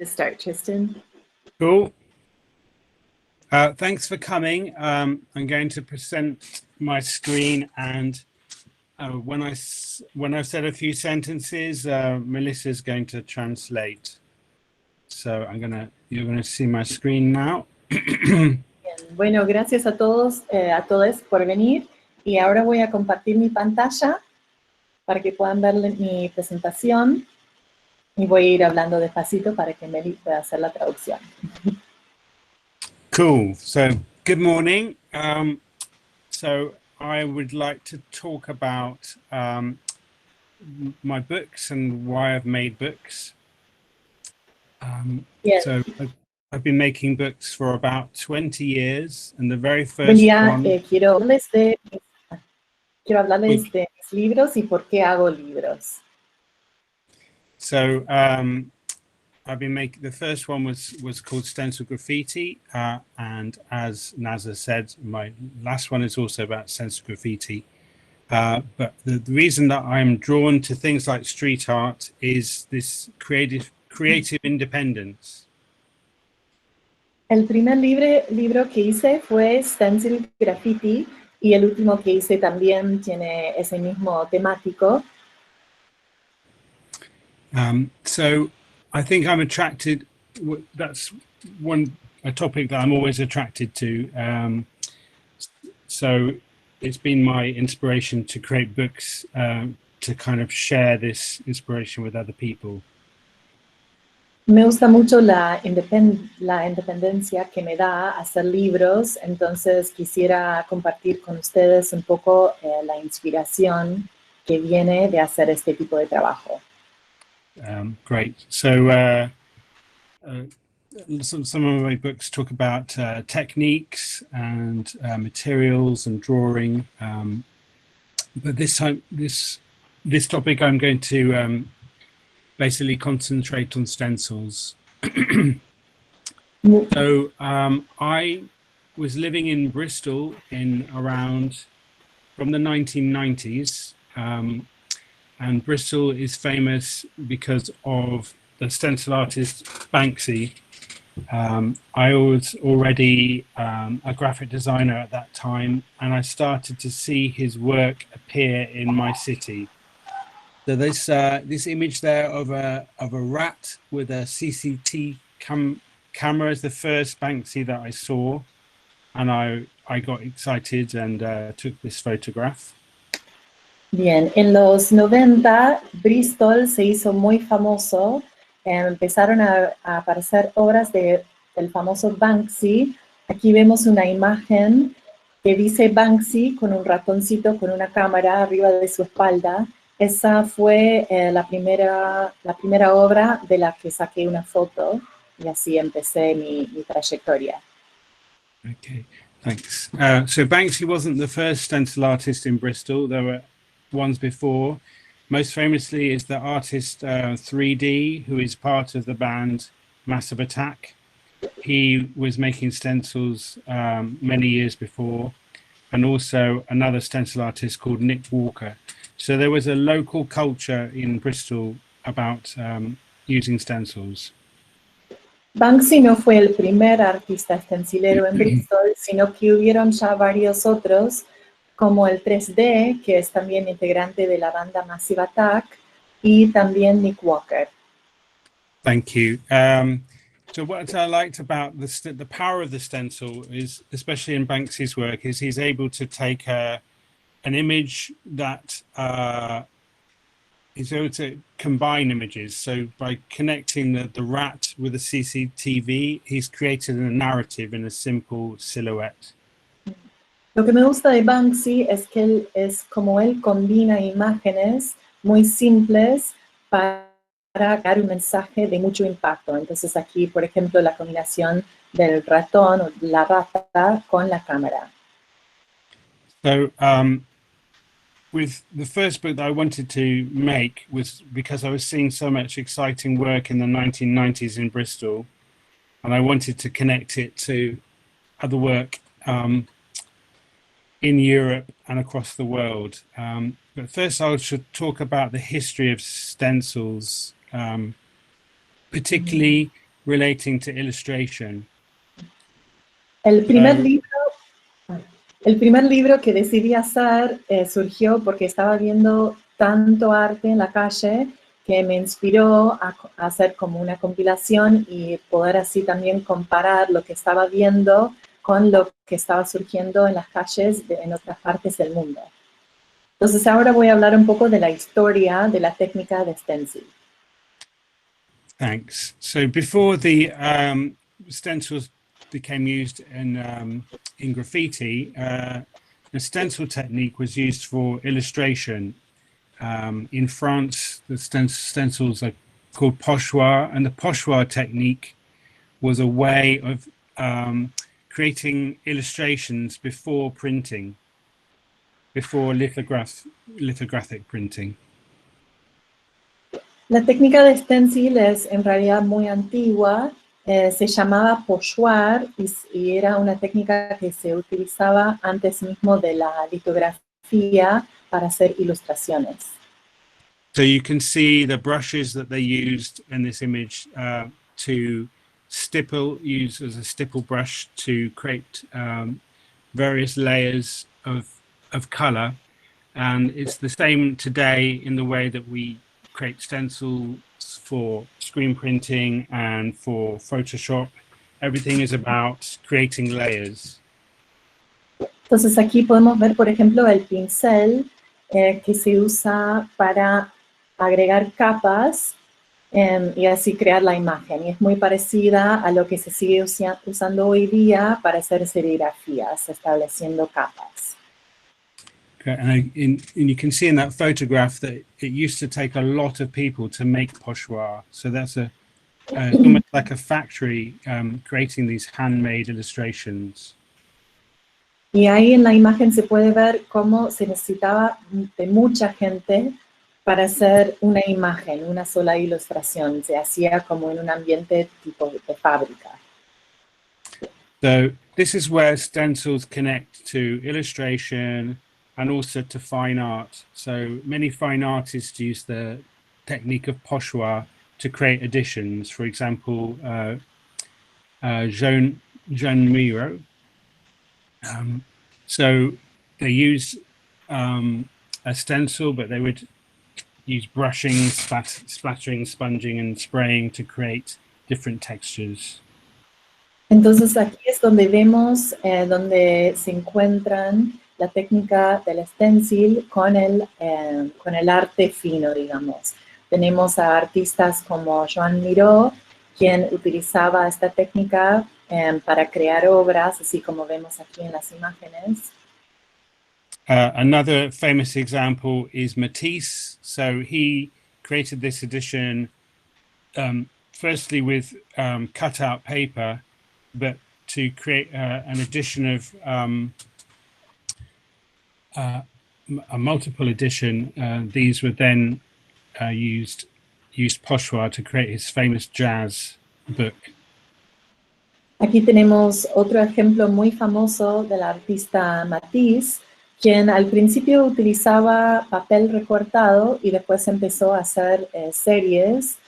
Start, Tristan. Cool. Thanks for coming. I'm going to present my screen, and when I've said a few sentences, Melissa's going to translate. So you're gonna see my screen now. Bien. Bueno, gracias a todos, a todos por venir. Y ahora voy a compartir mi pantalla para que puedan ver mi presentación. Y voy a ir hablando despacito para que Meli pueda hacer la traducción. Cool. So, good morning. So I would like to talk about my books and why I've made books. Yes. So I've been making books for about 20 years, and the very first Buen día, one... quiero hablarles de mis libros y por qué hago libros. So I've been making, the first one was called Stencil Graffiti, and as Naza said, my last one is also about stencil graffiti. But the reason that I'm drawn to things like street art is this creative independence. El primer libro que hice fue Stencil Graffiti, y el último que hice también tiene ese mismo temático. So I think I'm attracted, that's a topic that I'm always attracted to. So it's been my inspiration to create books, to kind of share this inspiration with other people. Me gusta mucho la independencia que me da hacer libros, entonces quisiera compartir con ustedes un poco la inspiración que viene de hacer este tipo de trabajo. Great. So some of my books talk about techniques and materials and drawing, but this time, this topic, I'm going to basically concentrate on stencils. So I was living in Bristol from the 1990s. And Bristol is famous because of the stencil artist Banksy. I was already a graphic designer at that time, and I started to see his work appear in my city. So this image there of a rat with a CCT camera is the first Banksy that I saw, and I got excited and took this photograph. Bien, en los 90 Bristol se hizo muy famoso, empezaron a aparecer obras del famoso Banksy. Aquí vemos una imagen que dice Banksy con un ratoncito con una cámara arriba de su espalda. Esa fue la primera obra de la que saqué una foto, y así empecé mi trayectoria. Okay, thanks. So Banksy wasn't the first stencil artist in Bristol. There were ones before. Most famously is the artist 3D, who is part of the band Massive Attack. He was making stencils many years before, and also another stencil artist called Nick Walker. So there was a local culture in Bristol about using stencils. Banksy no fue el primer artista stencilero en Bristol, sino que hubieron ya varios otros, como el 3D, que es también integrante de la banda Massive Attack, y también Nick Walker. Thank you. So what I liked about the power of the stencil is, especially in Banksy's work, is he's able to take an image that he's able to combine images. So by connecting the rat with the CCTV, he's created a narrative in a simple silhouette. Lo que me gusta de Banksy es que él combina imágenes muy simples para dar un mensaje de mucho impacto. Entonces aquí, por ejemplo, la combinación del ratón o la rata con la cámara. So with the first book that I wanted to make was because I was seeing so much exciting work in the 1990s in Bristol, and I wanted to connect it to other work in Europe and across the world. But first I should talk about the history of stencils, particularly relating to illustration. El primer libro que decidí hacer surgió porque estaba viendo tanto arte en la calle que me inspiró a hacer como una compilación y poder así también comparar lo que estaba viendo con lo que estaba surgiendo en las calles en otras partes del mundo. Entonces ahora voy a hablar un poco de la historia de la técnica de stencil. Thanks. So before the stencils became used in graffiti, the stencil technique was used for illustration. In France, the stencils are called pochoir, and the pochoir technique was a way of creating illustrations before printing, before lithographic printing. La técnica de stencil es en realidad muy antigua, se llamaba pochoir y era una técnica que se utilizaba antes mismo de la litografía para hacer ilustraciones. So you can see the brushes that they used in this image to use as a stipple brush to create various layers of color. And it's the same today in the way that we create stencils for screen printing and for Photoshop. Everything is about creating layers. Entonces aquí podemos ver, por ejemplo, el pincel que se usa para agregar capas y así crear la imagen. Y es muy parecida a lo que se sigue usando hoy día para hacer serigrafías, estableciendo capas. Okay, and you can see in that photograph that it used to take a lot of people to make pochoir. So that's almost like a factory creating these handmade illustrations. Y ahí en la imagen se puede ver cómo se necesitaba de mucha gente para hacer una imagen, una sola ilustración. Se hacía como en un ambiente tipo de fábrica. So this is where stencils connect to illustration and also to fine art. So many fine artists use the technique of pochoir to create editions. For example, Jean Miro. So they use a stencil, but they would use brushing, splattering, sponging, and spraying to create different textures. Entonces aquí es donde vemos donde se encuentran la técnica del stencil con el arte fino, digamos. Tenemos a artistas como Joan Miró, quien utilizaba esta técnica para crear obras, así como vemos aquí en las imágenes. Another famous example is Matisse. So he created this edition firstly with cutout paper, but to create an edition of a multiple edition, these were then used pochoir to create his famous jazz book. Aquí tenemos otro ejemplo muy famoso del artista Matisse, quien al principio utilizaba papel recortado y después empezó a hacer series,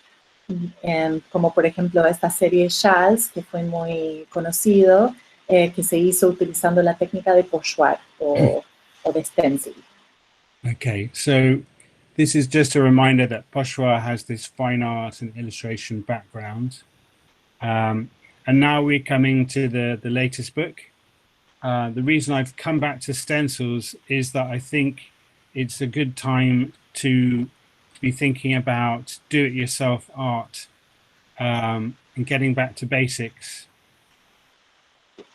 como por ejemplo esta serie Charles, que fue muy conocido, que se hizo utilizando la técnica de pochoir o de stencil. Okay, so this is just a reminder that pochoir has this fine art and illustration background. And now we're coming to the latest book. The reason I've come back to stencils is that I think it's a good time to be thinking about do-it-yourself art and getting back to basics.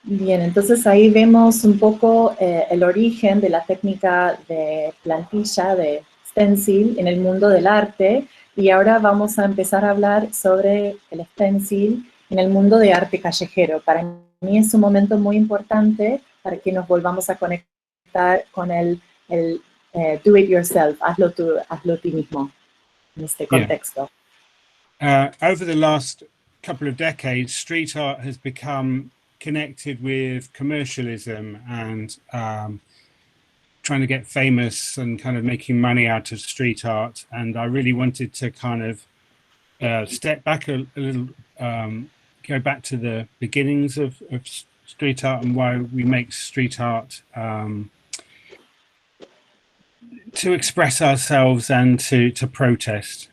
Bien, entonces ahí vemos un poco el origen de la técnica de plantilla, de stencil, en el mundo del arte, y ahora vamos a empezar a hablar sobre el stencil en el mundo de arte callejero. Para mí es un momento muy importante para que nos volvamos a conectar con el do it yourself, hazlo tú mismo, en este contexto. Over the last couple of decades, street art has become connected with commercialism and trying to get famous and kind of making money out of street art. And I really wanted to kind of step back a little, go back to the beginnings of street art and why we make street art, to express ourselves and to protest.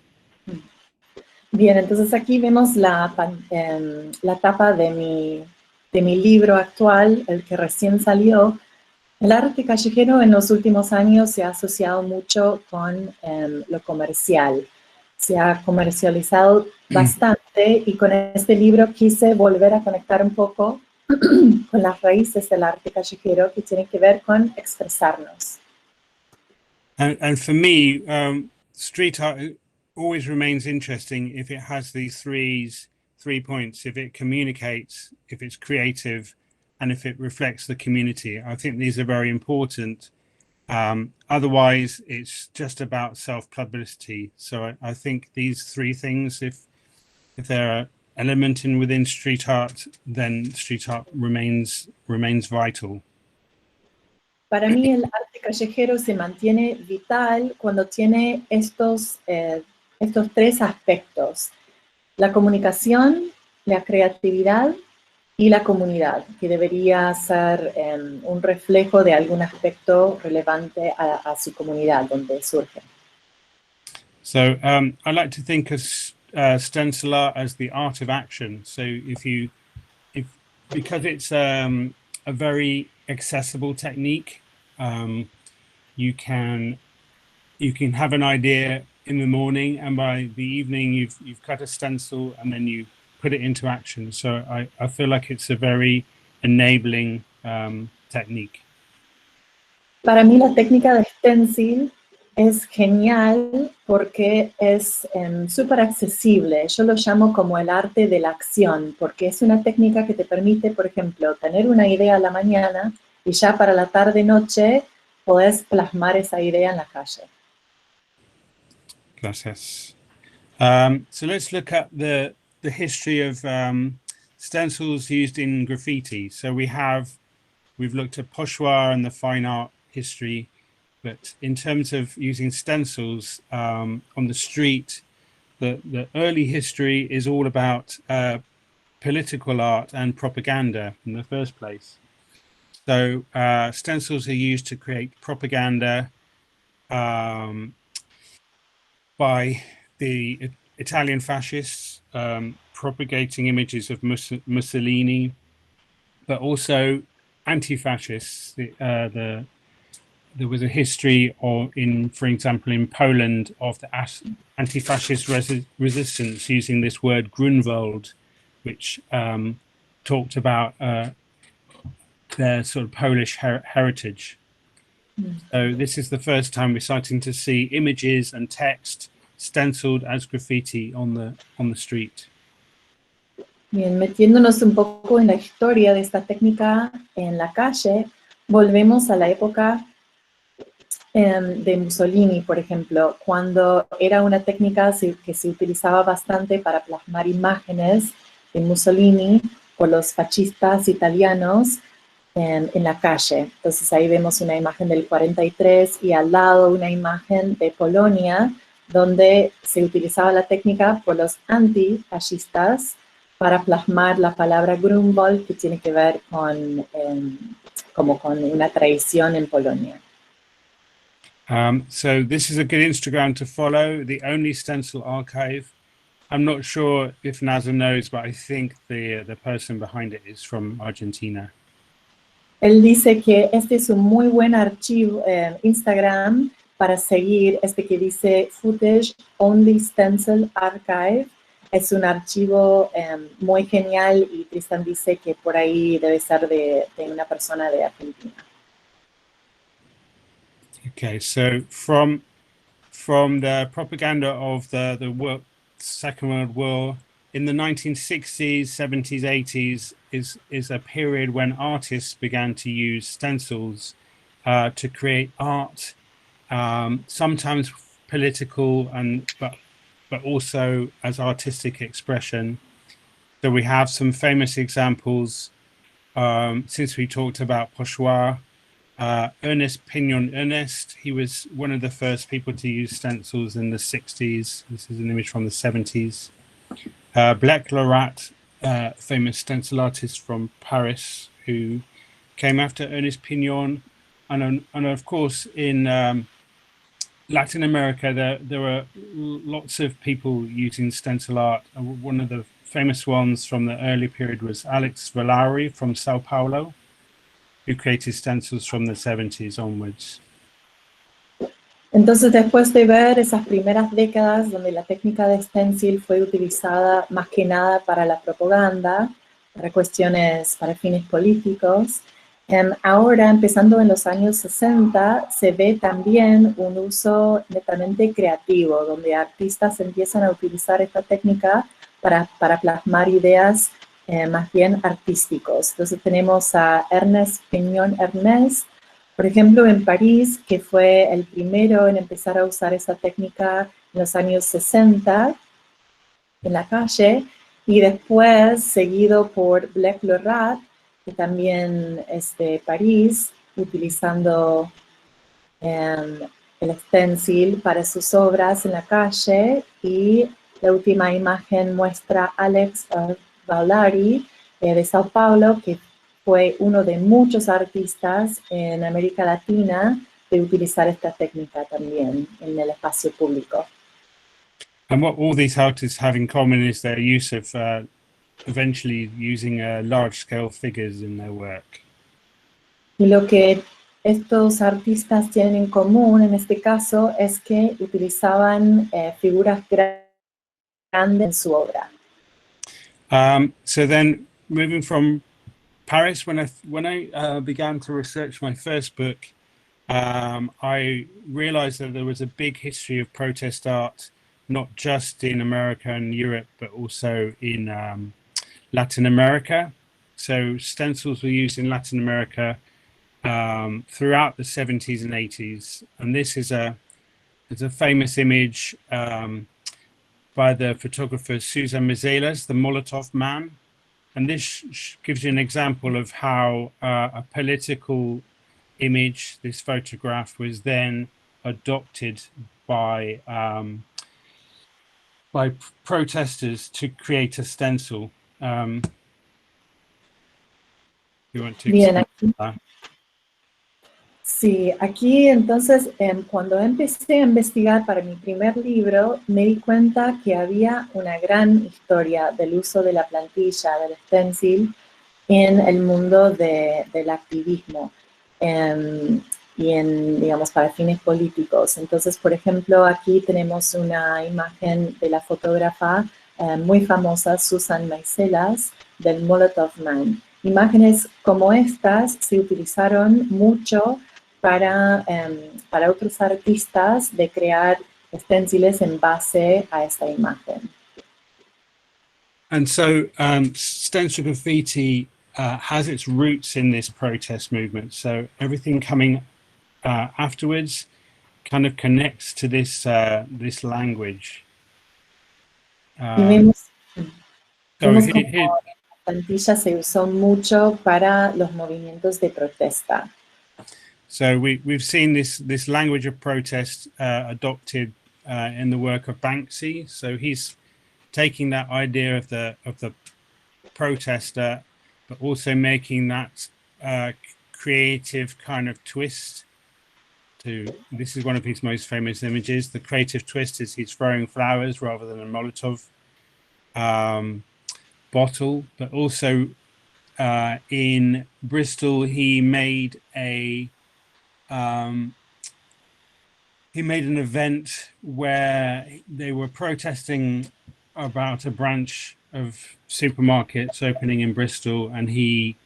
Bien, entonces aquí vemos la tapa de mi libro actual, el que recién salió. El arte callejero en los últimos años se ha asociado mucho con lo comercial. Se ha comercializado bastante y con este libro quise volver a conectar un poco con las raíces del arte callejero que tienen que ver con expresarnos. And for me, street art always remains interesting if it has these three points, if it communicates, if it's creative, and if it reflects the community. I think these are very important. Otherwise, it's just about self-publicity. So I think these three things, if they're elemented within street art, then street art remains vital. Para mí el arte callejero se mantiene vital cuando tiene estos tres aspectos: la comunicación, la creatividad y la comunidad, que debería ser un reflejo de algún aspecto relevante a su comunidad donde surge. So I like to think of stencil art as the art of action. So because it's a very accessible technique, you can have an idea in the morning, and by the evening you've cut a stencil and then you put it into action. So I feel like it's a very enabling technique. Para mí la técnica de stencil es genial porque es súper accesible. Yo lo llamo como el arte de la acción, porque es una técnica que te permite, por ejemplo, tener una idea a la mañana y ya para la tarde-noche podés plasmar esa idea en la calle. Gracias. So let's look at the history of stencils used in graffiti. So we've looked at pochoir and the fine art history, but in terms of using stencils on the street, the early history is all about political art and propaganda in the first place. So stencils are used to create propaganda by the Italian fascists, propagating images of Mussolini, but also anti-fascists. There was a history for example, in Poland, of the anti-fascist resistance using this word Grunwald, which talked about their sort of Polish heritage. So this is the first time we're starting to see images and text stenciled as graffiti on the street. Bien, metiéndonos un poco en la historia de esta técnica en la calle, volvemos a la época de Mussolini, por ejemplo, cuando era una técnica que se utilizaba bastante para plasmar imágenes de Mussolini por los fascistas italianos en la calle. Entonces ahí vemos una imagen del 43 y al lado una imagen de Polonia, donde se utilizaba la técnica por los antifascistas para plasmar la palabra Grunwald, que tiene que ver con una traición en Polonia. So this is a good Instagram to follow, the Only Stencil Archive. I'm not sure if Nazar knows, but I think the person behind it is from Argentina. Él dice que este es un muy buen archivo, Instagram, para seguir, que dice Footage Only Stencil Archive. Es un archivo muy genial y Tristan dice que por ahí debe ser de una persona de Argentina. Okay, so from the propaganda of the Second World War in the 1960s, 70s, 80s is a period when artists began to use stencils to create art, sometimes political but also as artistic expression. So we have some famous examples, since we talked about pochoir. Ernest Pignon Ernest, he was one of the first people to use stencils in the 60s. This is an image from the 70s. Black Lorat, famous stencil artist from Paris, who came after Ernest Pignon. And of course, in Latin America, there were lots of people using stencil art. One of the famous ones from the early period was Alex Valauri from Sao Paulo, who created stencils from the 70s onwards. Entonces, después de ver esas primeras décadas donde la técnica de stencil fue utilizada más que nada para la propaganda, para cuestiones, para fines políticos, ahora, empezando en los años 60, se ve también un uso netamente creativo, donde artistas empiezan a utilizar esta técnica para plasmar ideas más bien artísticos. Entonces tenemos a Ernest Pignon Ernest, por ejemplo, en París, que fue el primero en empezar a usar esa técnica en los años 60 en la calle, y después seguido por Black Lorat, que también es de París, utilizando el stencil para sus obras en la calle, y la última imagen muestra a Alex Valauri de Sao Paulo, que fue uno de muchos artistas en América Latina de utilizar esta técnica también en el espacio público. And what all these artists have in common is their use of eventually using large-scale figures in their work. Y lo que estos artistas tienen en común en este caso es que utilizaban figuras grandes en su obra. So then, moving from Paris, when I began to research my first book, I realized that there was a big history of protest art, not just in America and Europe, but also in Latin America. So stencils were used in Latin America throughout the 70s and 80s. And this is a famous image by the photographer Susan Mizelas, the Molotov Man. And this gives you an example of how a political image, this photograph, was then adopted by protesters to create a stencil. You want to Bien, explain that? Sí, aquí entonces cuando empecé a investigar para mi primer libro, me di cuenta que había una gran historia del uso de la plantilla, del stencil, en el mundo del activismo y digamos, para fines políticos. Entonces, por ejemplo, aquí tenemos una imagen de la fotógrafa muy famosa, Susan Mizelas, del Molotov Man. Imágenes como estas se utilizaron mucho para otros artistas de crear stenciles en base a esta imagen. And so stencil graffiti has its roots in this protest movement. So everything coming afterwards kind of connects to this language. Y vemos como here, la plantilla se usó mucho para los movimientos de protesta. so we've seen this language of protest adopted in the work of Banksy. So he's taking that idea of the protester, but also making that creative kind of twist to, this is one of his most famous images. The creative twist is he's throwing flowers rather than a Molotov bottle. But also in Bristol, he made an event where they were protesting about a branch of supermarkets opening in Bristol, and he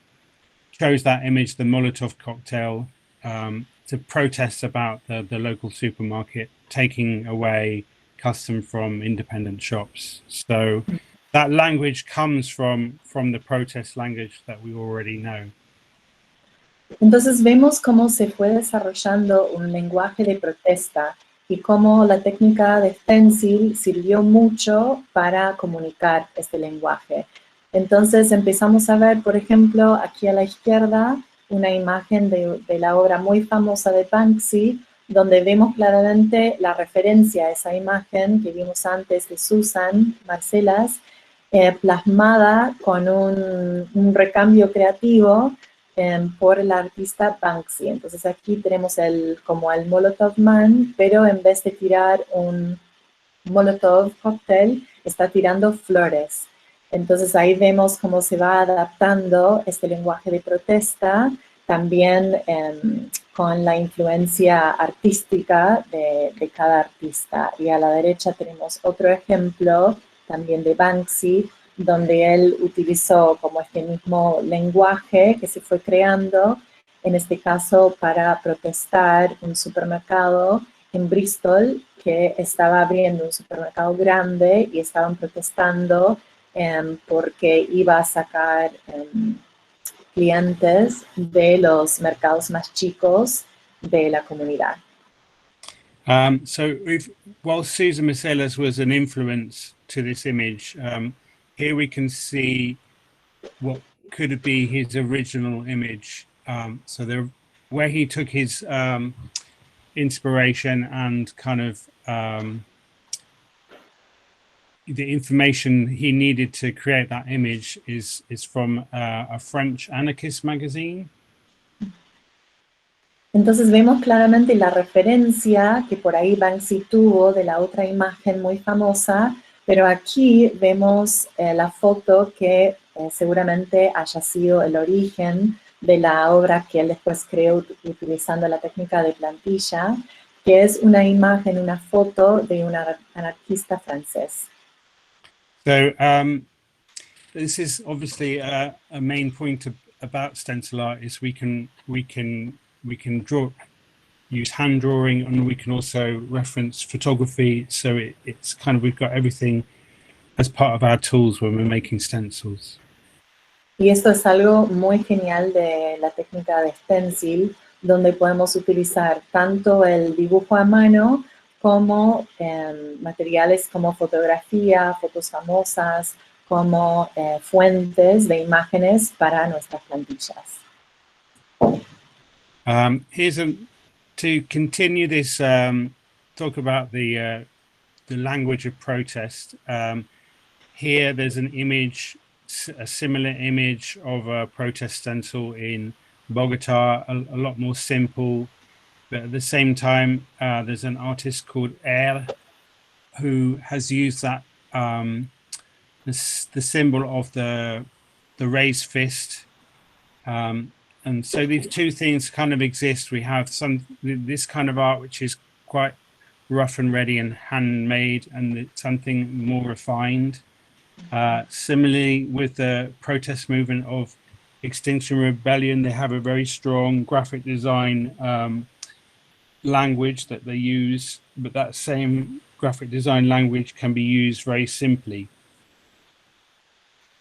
chose that image, the Molotov cocktail, to protest about the local supermarket taking away custom from independent shops. So that language comes from the protest language that we already know. Entonces vemos cómo se fue desarrollando un lenguaje de protesta y cómo la técnica de stencil sirvió mucho para comunicar este lenguaje. Entonces empezamos a ver, por ejemplo, aquí a la izquierda, una imagen de la obra muy famosa de Banksy, donde vemos claramente la referencia a esa imagen que vimos antes de Susan Marcelas, plasmada con un recambio creativo por el artista Banksy. Entonces aquí tenemos como el Molotov Man, pero en vez de tirar un Molotov cocktail, está tirando flores. Entonces ahí vemos cómo se va adaptando este lenguaje de protesta, también con la influencia artística de cada artista. Y a la derecha tenemos otro ejemplo también de Banksy, donde él utilizó como este mismo lenguaje que se fue creando, en este caso para protestar un supermercado en Bristol que estaba abriendo un supermercado grande y estaban protestando porque iba a sacar clientes de los mercados más chicos de la comunidad. While Susan Marcellus was an influence to this image, here we can see what could be his original image. Where he took his inspiration and kind of the information he needed to create that image is from a French anarchist magazine. Entonces vemos claramente la referencia que por ahí Banksy tuvo de la otra imagen muy famosa, pero aquí vemos la foto que seguramente haya sido el origen de la obra que él después creó utilizando la técnica de plantilla, que es una imagen, una foto de un anarquista francés. So this is obviously a main point about stencil art is we can draw, use hand drawing, and we can also reference photography. So it's kind of, we've got everything as part of our tools when we're making stencils. Y esto es algo muy genial de la técnica de stencil, donde podemos utilizar tanto el dibujo a mano como materiales como fotografía, fotos famosas, como fuentes de imágenes para nuestras plantillas. To continue this talk about the language of protest. Here there's an image, a similar image of a protest stencil in Bogota, a lot more simple, but at the same time there's an artist called who has used that the symbol of the raised fist. And so these two things kind of exist. We have this kind of art which is quite rough and ready and handmade, and something more refined. Similarly, with the protest movement of Extinction Rebellion, they have a very strong graphic design language that they use, but that same graphic design language can be used very simply.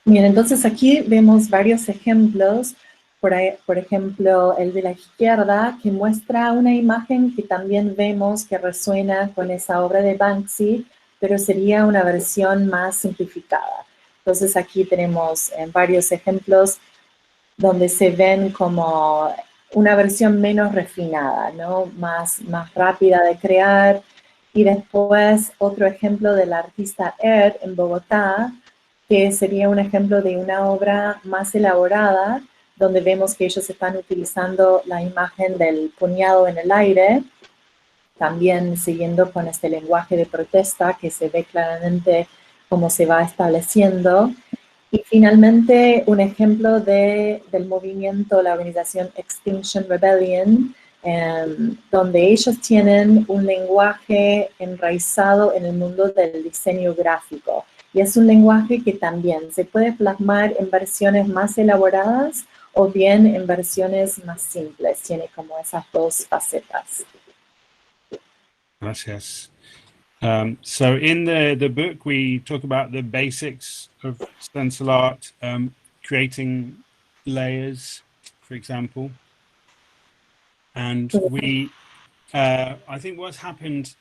Bien, entonces aquí vemos varios ejemplos. Por ejemplo, el de la izquierda, que muestra una imagen que también vemos que resuena con esa obra de Banksy, pero sería una versión más simplificada. Entonces aquí tenemos varios ejemplos donde se ven como una versión menos refinada, ¿no? Más rápida de crear. Y después otro ejemplo del artista en Bogotá, que sería un ejemplo de una obra más elaborada, donde vemos que ellos están utilizando la imagen del puñado en el aire, también siguiendo con este lenguaje de protesta que se ve claramente cómo se va estableciendo. Y finalmente un ejemplo del movimiento, la organización Extinction Rebellion, donde ellos tienen un lenguaje enraizado en el mundo del diseño gráfico. Y es un lenguaje que también se puede plasmar en versiones más elaboradas o bien en versiones más simples. Tiene como esas dos facetas. Gracias. So in the book, we talk about the basics of stencil art, creating layers, for example. And I think what's happened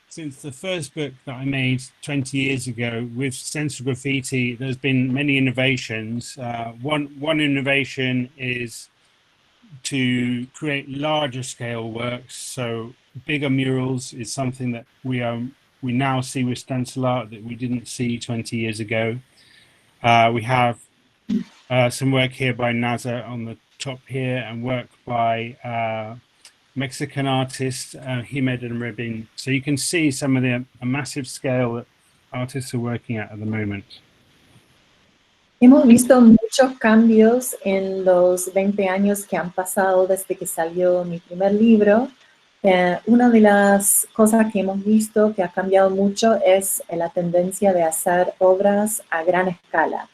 since the first book that I made 20 years ago with stencil graffiti, there's been many innovations. One innovation is to create larger scale works. So bigger murals is something that we now see with stencil art that we didn't see 20 years ago. We have some work here by NASA on the top here, and work by Mexican artist Jiménez and Rubin. So you can see some of the massive scale that artists are working at the moment. Hemos visto muchos cambios en los 20 años que han pasado desde que salió mi primer libro. Una de las cosas que hemos visto que ha cambiado mucho es la tendencia de hacer obras a gran escala.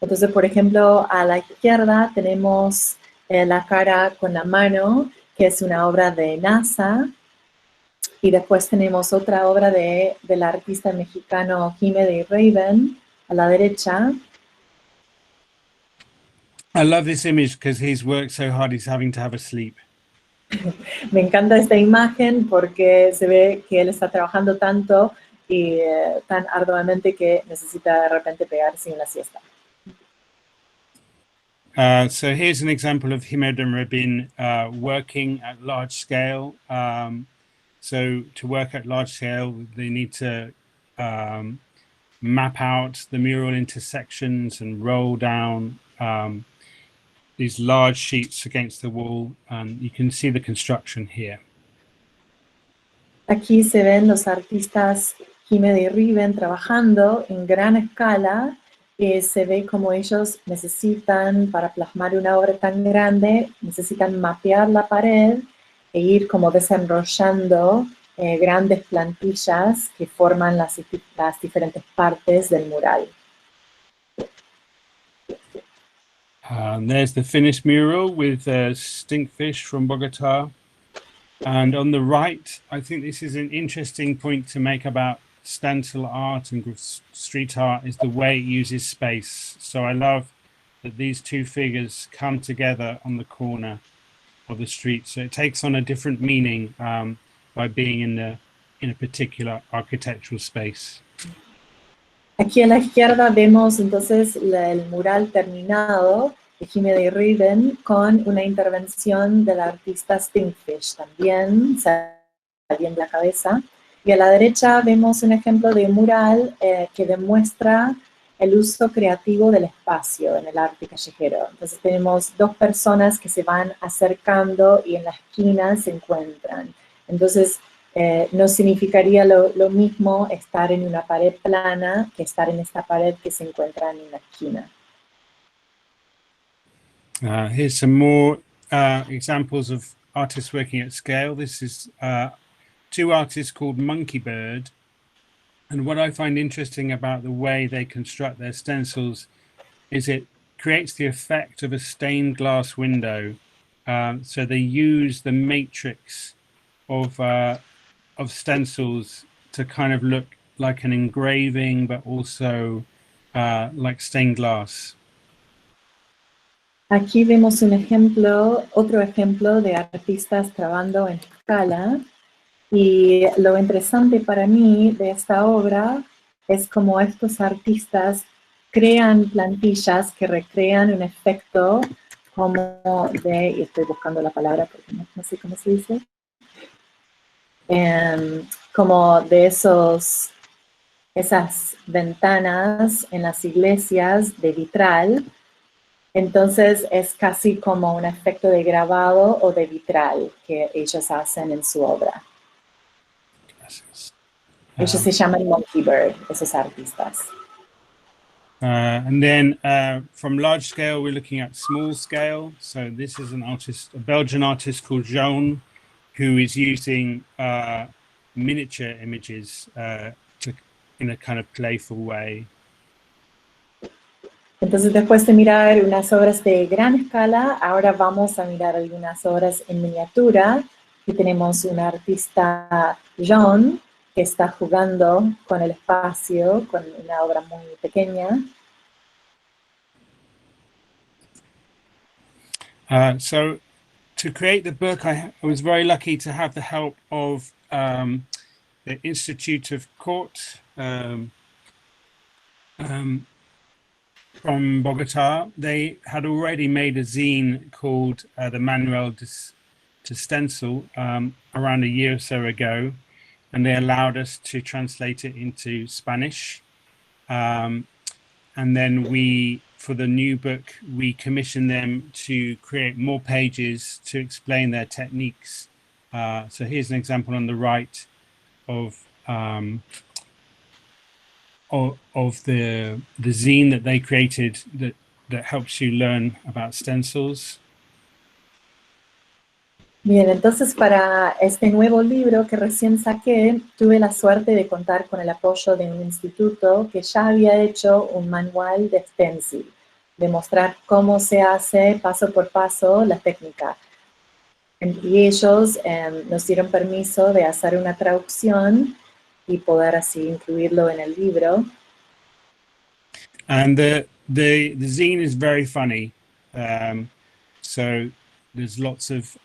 Entonces, por ejemplo, a la izquierda tenemos la cara con la mano, que es una obra de NASA, y después tenemos otra obra del artista mexicano Jiménez a la derecha. I love this image because he's worked so hard he's having to have a sleep. Me encanta esta imagen porque se ve que él está trabajando tanto y tan arduamente que necesita de repente pegarse una siesta. So here's an example of Jiménez and Rubin working at large scale. So to work at large scale, they need to map out the mural into sections and roll down these large sheets against the wall, and you can see the construction here. Aquí se ven los artistas Jiménez y Rubin trabajando en gran escala. Se ve como ellos necesitan, para plasmar una obra tan grande, necesitan mapear la pared e ir como desenrollando grandes plantillas que forman las diferentes partes del mural. There's the finished mural with Stinkfish from Bogota. And on the right, I think this is an interesting point to make about stencil art and street art, is the way it uses space. So I love that these two figures come together on the corner of the street. So it takes on a different meaning by being in a particular architectural space. Aquí a la izquierda vemos entonces el mural terminado de Jiménez y Rubin con una intervención del artista Stinkfish también saliendo la cabeza. Y a la derecha vemos un ejemplo de mural que demuestra el uso creativo del espacio en el arte callejero. Entonces tenemos dos personas que se van acercando y en la esquina se encuentran. Entonces no significaría lo mismo estar en una pared plana que estar en esta pared que se encuentra en una esquina. Here's some more examples of artists working at scale. This is two artists called Monkey Bird. And what I find interesting about the way they construct their stencils is it creates the effect of a stained glass window. So they use the matrix of stencils to kind of look like an engraving, but also like stained glass. Aquí vemos un ejemplo, otro ejemplo de artistas trabajando en escala. Y lo interesante para mí de esta obra es cómo estos artistas crean plantillas que recrean un efecto como de, y estoy buscando la palabra porque no sé cómo se dice, como de esas ventanas en las iglesias de vitral. Entonces es casi como un efecto de grabado o de vitral que ellos hacen en su obra. Ellos se llaman Monkey Bird, esos artistas. And then from large scale, we're looking at small scale. So this is an artist, a Belgian artist called Joan, who is using miniature images in a kind of playful way. Entonces, después de mirar unas obras de gran escala, ahora vamos a mirar algunas obras en miniatura. Aquí tenemos un artista, John, que está jugando con el espacio, con una obra muy pequeña. So, to create the book, I was very lucky to have the help of the Institute of Court. from Bogota. They had already made a zine called the Manual to Stencil around a year or so ago, and they allowed us to translate it into Spanish. And then for the new book, we commissioned them to create more pages to explain their techniques. So here's an example on the right of the zine that they created that helps you learn about stencils. Bien, entonces para este nuevo libro que recién saqué, tuve la suerte de contar con el apoyo de un instituto que ya había hecho un manual de stencil, de mostrar cómo se hace paso por paso la técnica. Y ellos nos dieron permiso de hacer una traducción y poder así incluirlo en el libro. And the zine is very funny. So there's lots of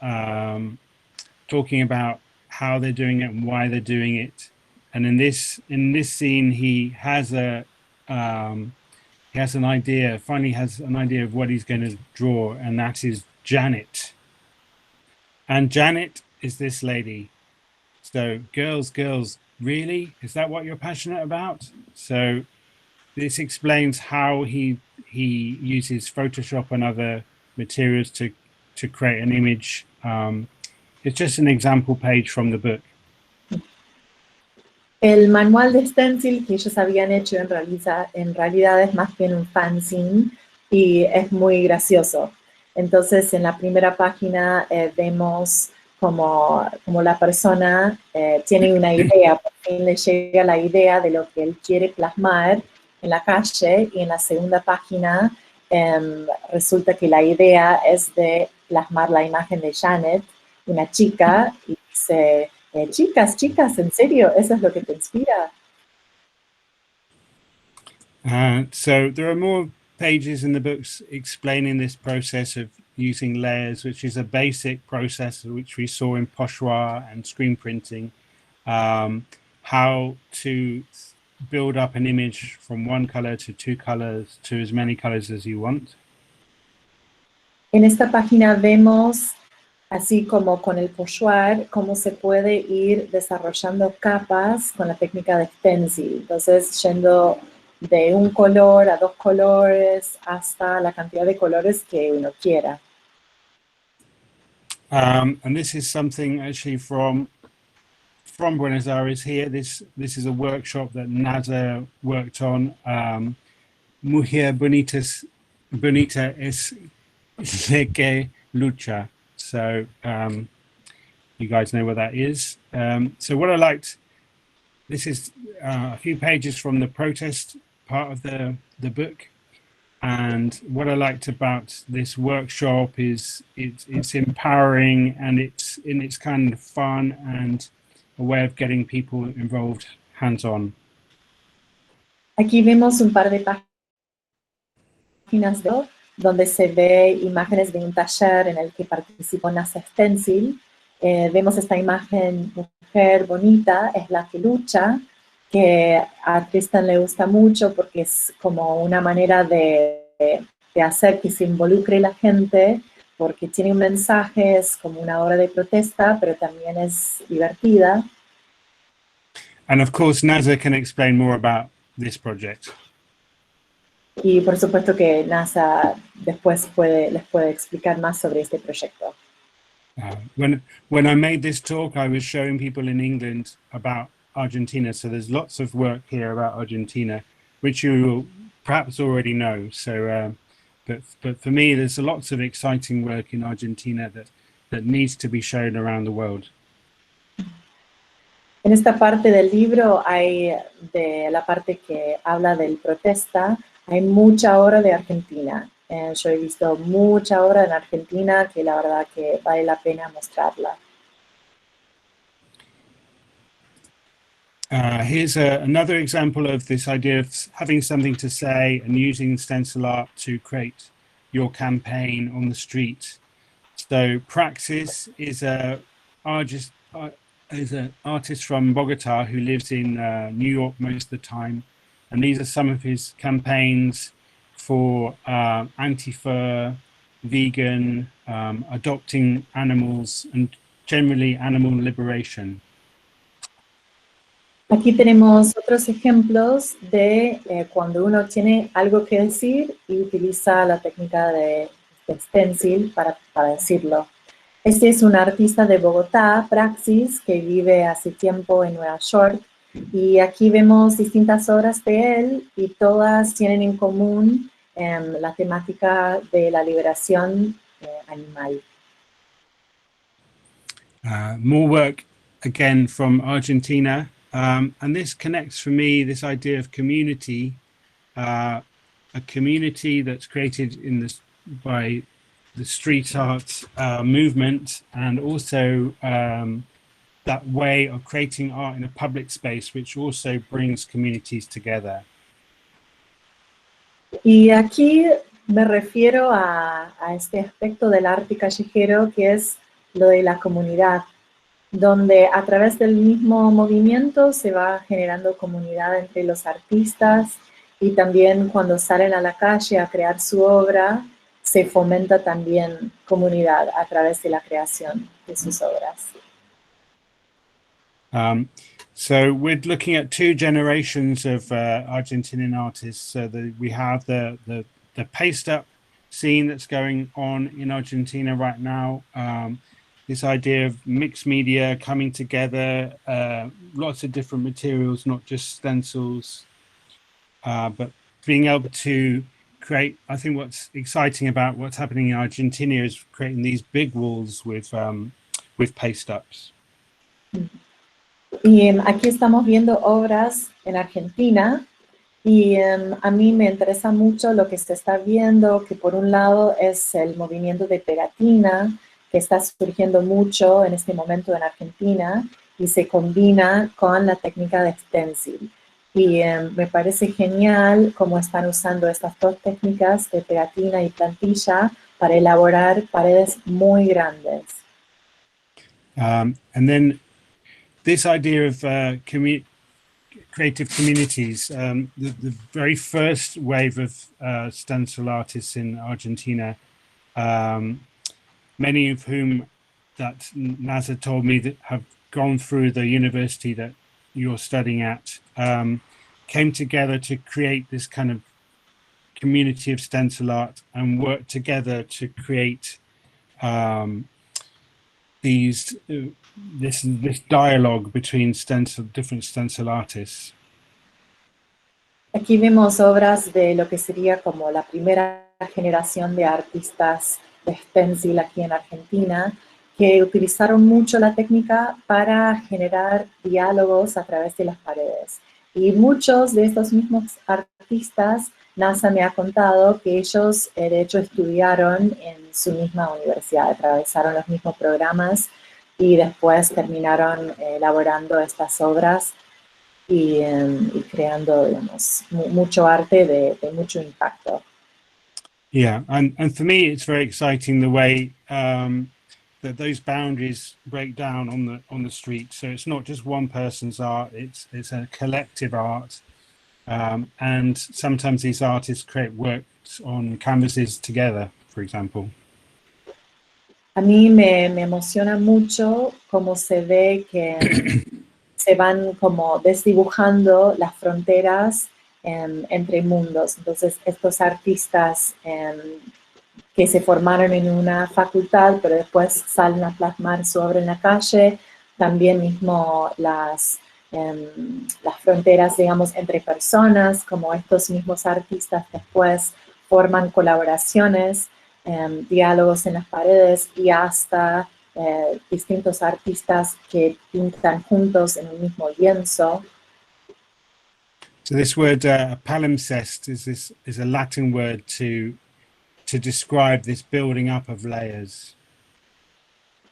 talking about how they're doing it and why they're doing it. And in this scene, he has an idea. Finally, has an idea of what he's going to draw, and that is Janet. And Janet is this lady. So girls, really? Is that what you're passionate about? So this explains how he uses Photoshop and other materials to create an image. It's just an example page from the book. El manual de stencil que ellos habían hecho en realidad es más bien un fanzine y es muy gracioso. Entonces, en la primera página vemos como la persona tiene una idea, por fin le llega la idea de lo que él quiere plasmar en la calle, y en la segunda página resulta que la idea es de plasmar la imagen de Janet, una chica, y dice, chicas, ¿en serio? ¿Eso es lo que te inspira? So there are more pages in the books explaining this process of using layers, which is a basic process which we saw in pochoir and screen printing, how to build up an image from one color to two colors to as many colors as you want. En esta página vemos, así como con el pochoir, cómo se puede ir desarrollando capas con la técnica de stencil. Entonces, yendo de un color a dos colores hasta la cantidad de colores que uno quiera. And this is something actually from Buenos Aires here. This is a workshop that NASA worked on. Mujer bonita es la que lucha. So you guys know what that is. So what I liked, this is a few pages from the protest part of the book. And what I liked about this workshop is it's empowering, and it's kind of fun and a way of getting people involved hands-on. Aquí vemos un par de páginas donde se ve imágenes de un taller en el que participó NASA Stencil. Vemos esta imagen, mujer bonita, es la que lucha, que a Tristan le gusta mucho porque es como una manera de hacer que se involucre la gente, porque tiene un mensaje, es como una obra de protesta, pero también es divertida. And of course, NASA can explain more about this project. Y por supuesto que NASA después les puede explicar más sobre este proyecto. When I made this talk, I was showing people in England about Argentina. So there's lots of work here about Argentina, which you will perhaps already know. So, but for me, there's lots of exciting work in Argentina that needs to be shown around the world. En esta parte del libro hay, de la parte que habla del protesta, hay mucha obra de Argentina. Yo he visto mucha obra en Argentina que la verdad que vale la pena mostrarla. Here's another example of this idea of having something to say and using stencil art to create your campaign on the street. So Praxis is an artist from Bogota who lives in New York most of the time. And these are some of his campaigns for anti-fur, vegan, adopting animals, and generally animal liberation. Aquí tenemos otros ejemplos de cuando uno tiene algo que decir y utiliza la técnica de stencil para decirlo. Este es un artista de Bogotá, Praxis, que vive hace tiempo en Nueva York. Y aquí vemos distintas obras de él y todas tienen en común la temática de la liberación animal. More work again from Argentina, and this connects for me this idea of community, a community that's created in this by the street art movement, and also that way of creating art in a public space, which also brings communities together. Y aquí me refiero a este aspecto del arte callejero que es lo de la comunidad, donde a través del mismo movimiento se va generando comunidad entre los artistas y también cuando salen a la calle a crear su obra, se fomenta también comunidad a través de la creación de sus obras. So we're looking at two generations of Argentinian artists. So we have the paste up scene that's going on in Argentina right now. This idea of mixed media coming together, lots of different materials, not just stencils, but being able to create. I think what's exciting about what's happening in Argentina is creating these big walls with paste ups. Y aquí estamos viendo obras en Argentina y a mí me interesa mucho lo que se está viendo, que por un lado es el movimiento de pegatina, que está surgiendo mucho en este momento en Argentina y se combina con la técnica de stencil. Y me parece genial cómo están usando estas dos técnicas de pegatina y plantilla para elaborar paredes muy grandes. And then this idea of creative communities, the very first wave of stencil artists in Argentina, many of whom that Nasa told me that have gone through the university that you're studying at, came together to create this kind of community of stencil art and work together to create this dialogue between different stencil artists. Aquí vemos obras de lo que sería como la primera generación de artistas de stencil aquí en Argentina, que utilizaron mucho la técnica para generar diálogos a través de las paredes. Y muchos de estos mismos artistas, NASA me ha contado que ellos de hecho estudiaron en su misma universidad, atravesaron los mismos programas y después terminaron elaborando estas obras y creando, digamos, mucho arte de mucho impacto. Yeah, and for me, it's very exciting the way that those boundaries break down on the street. So it's not just one person's art; it's a collective art, and sometimes these artists create works on canvases together, for example. A mí me emociona mucho cómo se ve que se van como desdibujando las fronteras entre mundos. Entonces, estos artistas que se formaron en una facultad, pero después salen a plasmar su obra en la calle, también mismo las fronteras, digamos, entre personas, como estos mismos artistas después forman colaboraciones, diálogos en las paredes y hasta distintos artistas que pintan juntos en un mismo lienzo. So this word palimpsest is a Latin word to describe this building up of layers.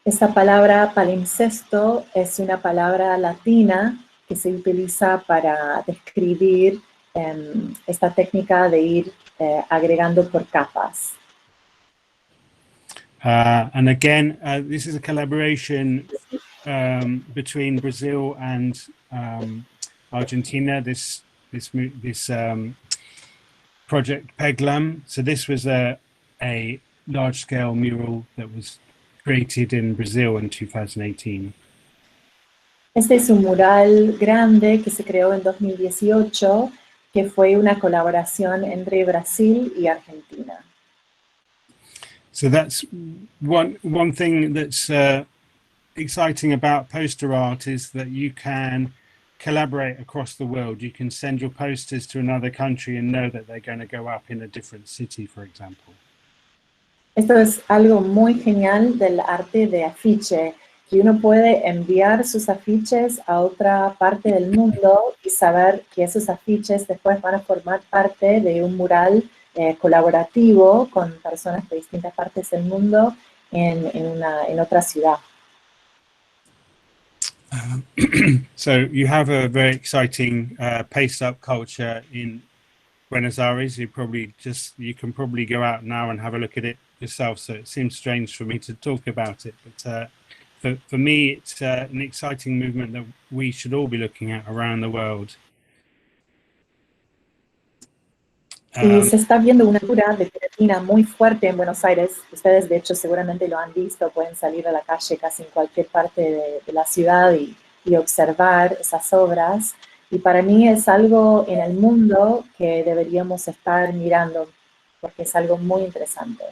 Esta palabra palimpsesto es una palabra latina que se utiliza para describir esta técnica de ir agregando por capas. And again, this is a collaboration between Brazil and Argentina. This project Peglam. So this was a large-scale mural that was created in Brazil in 2018. Este es un mural grande que se creó en 2018, que fue una colaboración entre Brasil y Argentina. So that's one thing that's exciting about poster art is that you can collaborate across the world. You can send your posters to another country and know that they're going to go up in a different city, for example. Esto es algo muy genial del arte de afiche, que uno puede enviar sus afiches a otra parte del mundo y saber que esos afiches después van a formar parte de un mural colaborativo con personas de distintas partes del mundo en otra ciudad. So you have a very exciting paste-up culture in Buenos Aires. You can probably go out now and have a look at it yourself. So it seems strange for me to talk about it, but for me, it's an exciting movement that we should all be looking at around the world. Y se está viendo una cultura de piratina muy fuerte en Buenos Aires. Ustedes, de hecho, seguramente lo han visto. Pueden salir a la calle casi en cualquier parte de la ciudad y observar esas obras. Y para mí es algo en el mundo que deberíamos estar mirando, porque es algo muy interesante.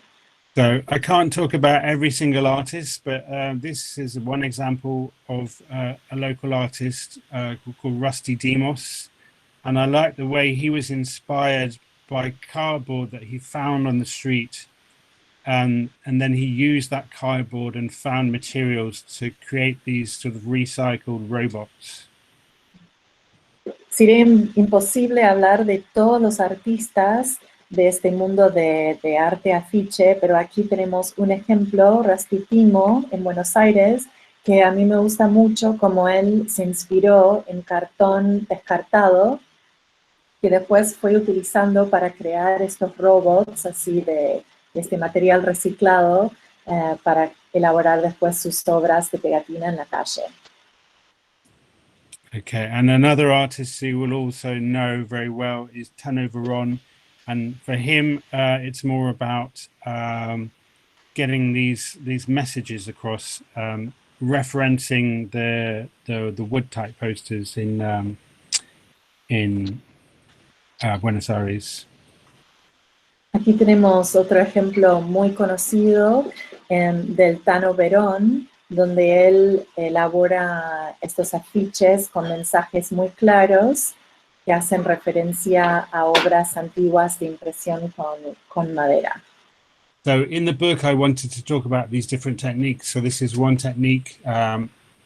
So I can't talk about every single artist, but this is one example of a local artist called Rusty Demos. And I like the way he was inspired by cardboard that he found on the street. And then he used that cardboard and found materials to create these sort of recycled robots. Sería imposible hablar de todos los artistas de este mundo de arte afiche, pero aquí tenemos un ejemplo, Rusty Timo, en Buenos Aires, que a mí me gusta mucho como él se inspiró en cartón descartado, que después fue utilizando para crear estos robots así de este material reciclado para elaborar después sus obras de pegatina en la calle. Okay, and another artist who will also know very well is Tano Veron, and for him, it's more about getting these messages across, referencing the wood type posters in Buenos Aires. Aquí tenemos otro ejemplo muy conocido del Tano Verón, donde él elabora estos afiches con mensajes muy claros que hacen referencia a obras antiguas de impresión con madera. So in the book, I wanted to talk about these different techniques. So this is one technique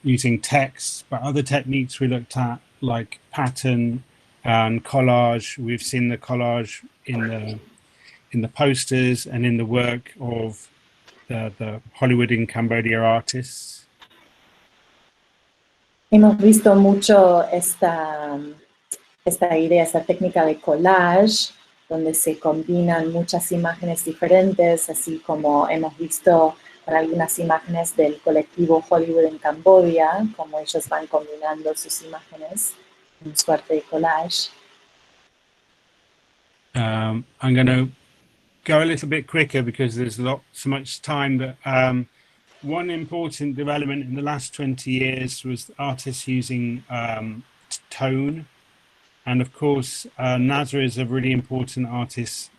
using text, but other techniques we looked at like pattern and collage. We've seen the collage in the posters and in the work of the Hollywood and Cambodia artists. Hemos visto mucho esta idea, esta técnica de collage, donde se combinan muchas imágenes diferentes, así como hemos visto con algunas imágenes del colectivo Hollywood en Camboya, como ellos van combinando sus imágenes en suerte de collage. I'm going to go a little bit quicker because there's so much time, but one important development in the last 20 years was artists using tone. And of course, Nazar is a really important artist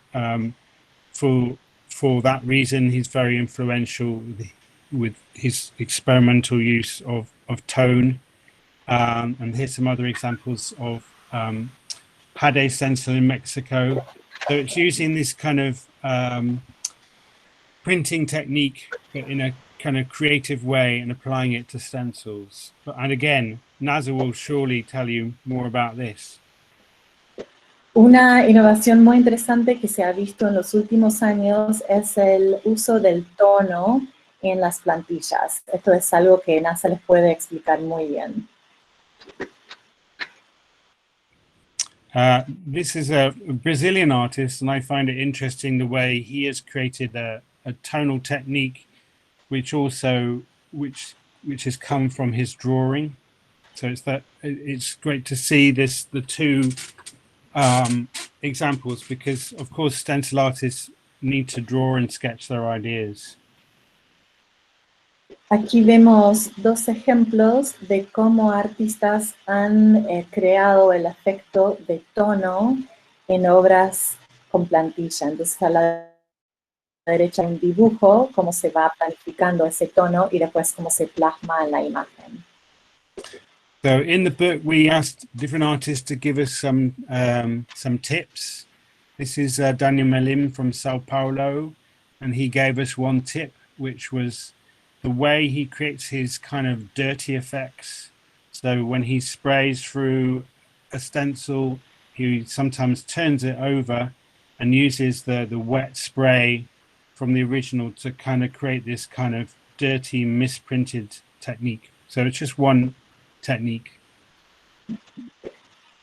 for that reason. He's very influential with his experimental use of tone. And here's some other examples of Pade Stencil in Mexico. So it's using this kind of printing technique, but in a kind of creative way and applying it to stencils. And again, Nazar will surely tell you more about this. Una innovación muy interesante que se ha visto en los últimos años es el uso del tono en las plantillas. Esto es algo que NASA les puede explicar muy bien. This is a Brazilian artist, and I find it interesting the way he has created a tonal technique, which has come from his drawing. So it's great to see the two examples because, of course, stencil artists need to draw and sketch their ideas. Aquí vemos dos ejemplos de cómo artistas han creado el efecto de tono en obras con plantilla. Entonces, a la derecha un dibujo, cómo se va planificando ese tono y después cómo se plasma en la imagen. So in the book, we asked different artists to give us some tips. This is Daniel Melim from Sao Paulo, and he gave us one tip, which was the way he creates his kind of dirty effects. So when he sprays through a stencil, he sometimes turns it over and uses the wet spray from the original to kind of create this kind of dirty, misprinted technique. So it's just one technique.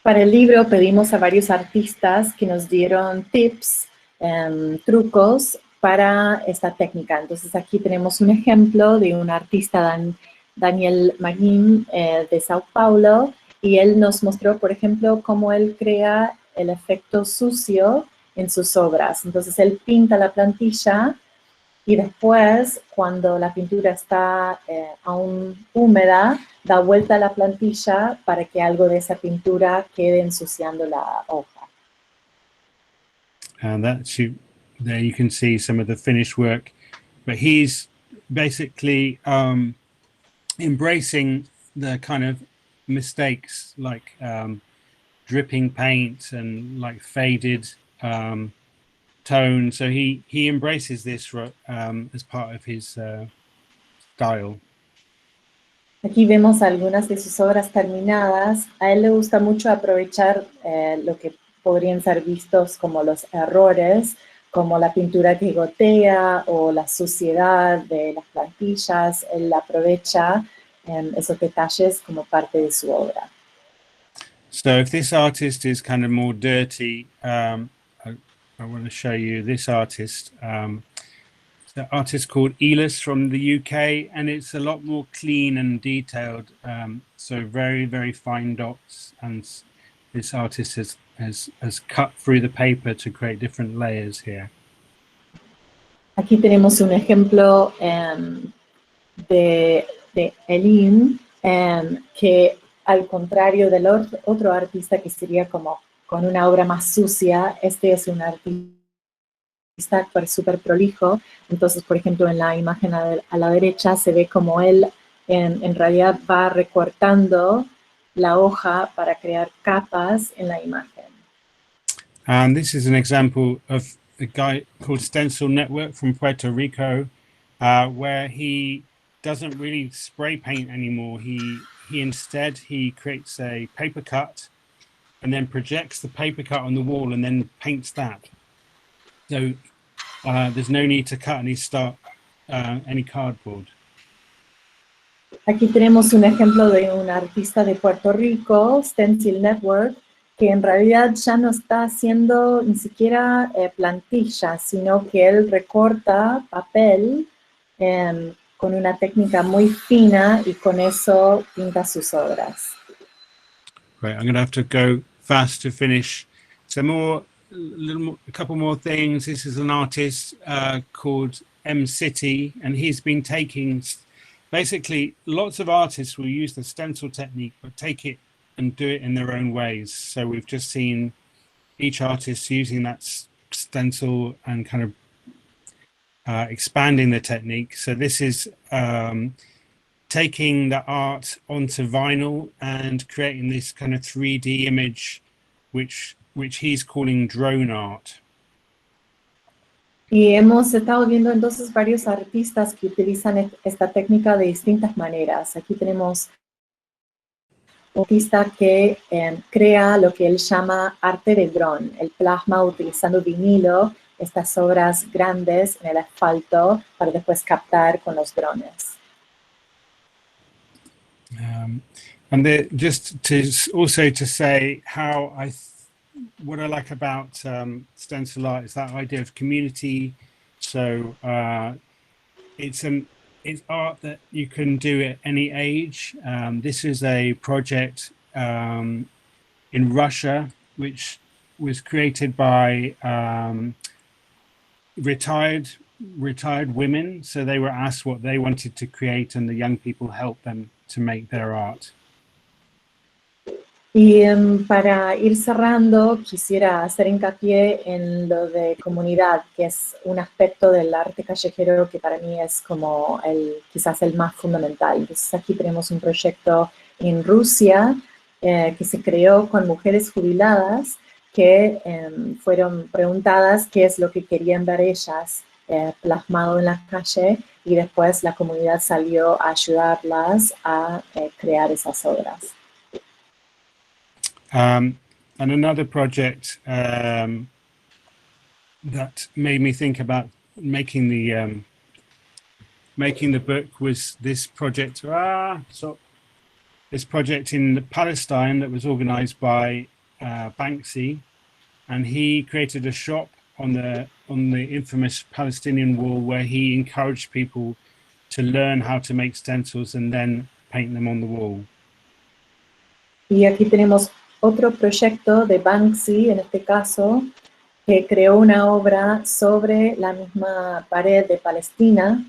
Para el libro pedimos a varios artistas que nos dieron tips, trucos para esta técnica. Entonces aquí tenemos un ejemplo de un artista, Daniel Magin, de Sao Paulo, y él nos mostró, por ejemplo, cómo él crea el efecto sucio en sus obras. Entonces él pinta la plantilla y después, cuando la pintura está aún húmeda, da vuelta a la plantilla para que algo de esa pintura quede ensuciando la hoja. And there you can see some of the finished work, but he's basically embracing the kind of mistakes like dripping paint and like faded tone. So he embraces this as part of his style. Aquí vemos algunas de sus obras terminadas. A él le gusta mucho aprovechar lo que podrían ser vistos como los errores, como la pintura que gotea o la suciedad de las plantillas. Él aprovecha esos detalles como parte de su obra. So if this artist is kind of more dirty, I want to show you this artist. It's an artist called Elis from the UK, and it's a lot more clean and detailed. So very, very fine dots. And this artist has cut through the paper to create different layers here. Aquí tenemos un ejemplo de Elin, que al contrario del otro artista que sería como con una obra más sucia, este es un artista súper prolijo. Entonces, por ejemplo, en la imagen a la derecha se ve como él en realidad va recortando la hoja para crear capas en la imagen. And this is an example of a guy called Stencil Network from Puerto Rico, where he doesn't really spray paint anymore. He instead creates a paper cut and then projects the paper cut on the wall and then paints that. So there's no need to cut any cardboard. Aquí tenemos un ejemplo de un artista de Puerto Rico, Stencil Network, que en realidad ya no está haciendo ni siquiera plantillas, sino que él recorta papel con una técnica muy fina y con eso pinta sus obras. Right, I'm going to have to go fast to finish. So a couple more things. This is an artist called M City, and he's been taking, basically, lots of artists will use the stencil technique, but take it and do it in their own ways. So we've just seen each artist using that stencil and kind of expanding the technique. So this is taking the art onto vinyl and creating this kind of 3D image, which he's calling drone art. Y hemos estado viendo entonces varios artistas que utilizan esta técnica de distintas maneras. Aquí tenemos un artista que crea lo que él llama arte de dron. Él plasma utilizando vinilo estas obras grandes en el asfalto para después captar con los drones. And just to say how what I like about stencil art is that idea of community. So it's art that you can do at any age. This is a project in Russia, which was created by retired women. So they were asked what they wanted to create, and the young people helped them to make their art. Y para ir cerrando, quisiera hacer hincapié en lo de comunidad, que es un aspecto del arte callejero que para mí es como quizás el más fundamental. Entonces aquí tenemos un proyecto en Rusia que se creó con mujeres jubiladas que fueron preguntadas qué es lo que querían ver ellas plasmado en la calle, y después la comunidad salió a ayudarlas a crear esas obras. And another project that made me think about making the book was this project. This project in Palestine that was organized by Banksy, and he created a shop on the infamous Palestinian wall where he encouraged people to learn how to make stencils and then paint them on the wall. Y aquí tenemos otro proyecto de Banksy, en este caso, que creó una obra sobre la misma pared de Palestina,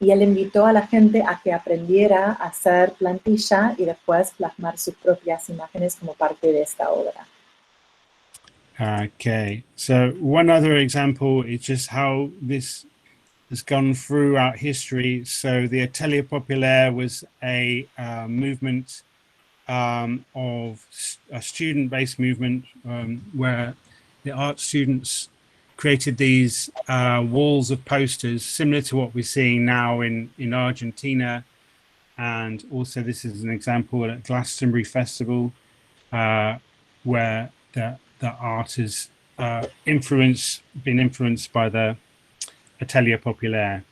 y él invitó a la gente a que aprendiera a hacer plantilla y después plasmar sus propias imágenes como parte de esta obra. Okay, so one other example is just how this has gone throughout history. So the Atelier Populaire was a movement of a student-based movement where the art students created these walls of posters similar to what we're seeing now in Argentina. And also this is an example at Glastonbury Festival where the art has been influenced by the Atelier Populaire.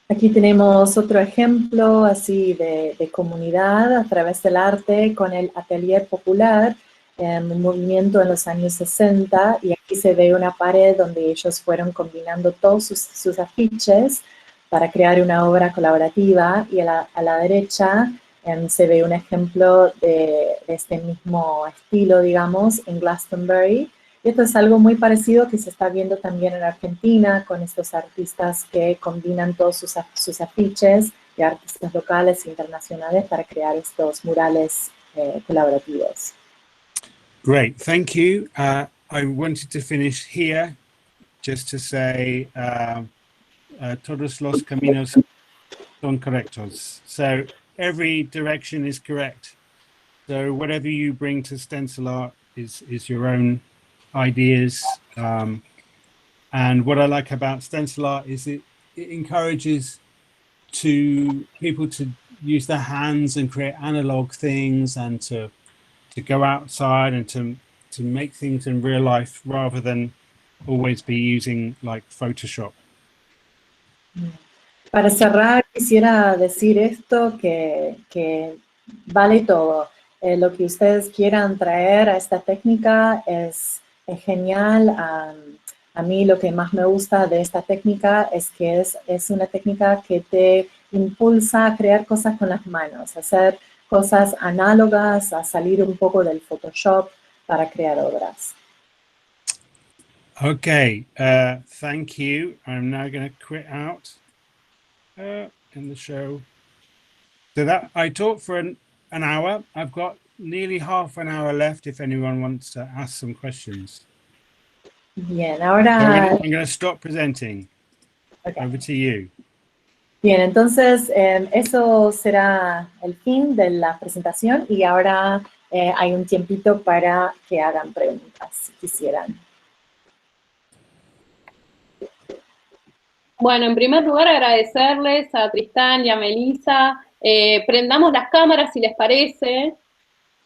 Aquí tenemos otro ejemplo así de comunidad a través del arte con el Atelier Popular, un movimiento en los años 60, y aquí se ve una pared donde ellos fueron combinando todos sus afiches para crear una obra colaborativa, y a la derecha se ve un ejemplo de este mismo estilo, digamos, en Glastonbury. Y esto es algo muy parecido que se está viendo también en Argentina con estos artistas que combinan todos sus afiches de artistas locales e internacionales para crear estos murales colaborativos. Great, thank you. I wanted to finish here just to say todos los caminos son correctos. So every direction is correct. So whatever you bring to stencil art is your own ideas. And what I like about stencil art is it encourages people to use their hands and create analog things, and to go outside and to make things in real life rather than always be using like Photoshop. Para cerrar, quisiera decir esto, que vale todo. Lo que ustedes quieran traer a esta técnica es genial. A mí lo que más me gusta de esta técnica es que es una técnica que te impulsa a crear cosas con las manos, a hacer cosas análogas, a salir un poco del Photoshop para crear obras. Okay, thank you. I'm now going to quit out in the show. So that I talked for an hour. I've got nearly half an hour left if anyone wants to ask some questions. Bien, ahora... I'm going to stop presenting. Okay. Over to you. Bien, entonces eso será el fin de la presentación, y ahora hay un tiempito para que hagan preguntas, si quisieran. Bueno, en primer lugar agradecerles a Tristan y a Melissa. Prendamos las cámaras si les parece,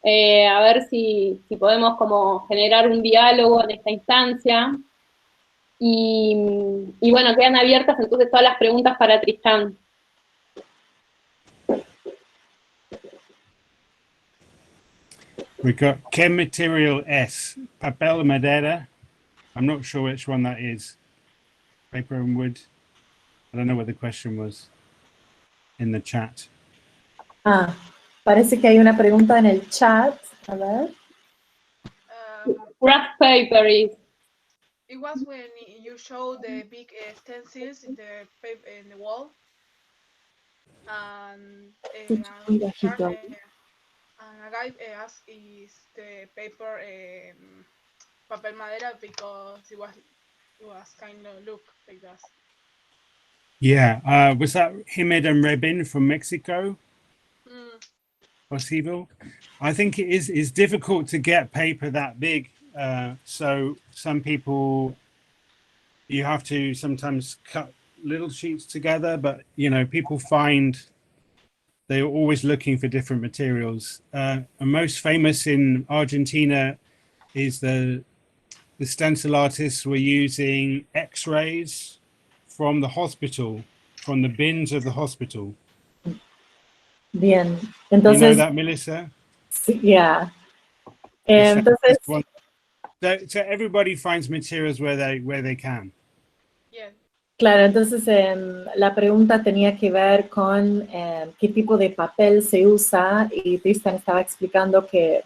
a ver si podemos como generar un diálogo en esta instancia. Y bueno, quedan abiertas entonces todas las preguntas para Tristan. We've got Chem Material S, papel madera. I'm not sure which one that is. Paper and wood. I don't know what the question was in the chat. Parece que hay una pregunta en el chat. A ver. Graph paper is. It was when you show the big stencils in the paper in the wall, and a guy asked is the paper papel madera because it was kind of look like that. Yeah, was that Jimed and Rebin from Mexico? Possible. I think it's difficult to get paper that big. So some people, you have to sometimes cut little sheets together, but you know, people find they're always looking for different materials. And most famous in Argentina is the stencil artists were using X-rays from the hospital, from the bins of the hospital. Bien, You entonces. know that, Melissa? Yeah. Entonces. So everybody finds materials where they can. Yeah. Claro, entonces la pregunta tenía que ver con qué tipo de papel se usa, y Tristan estaba explicando que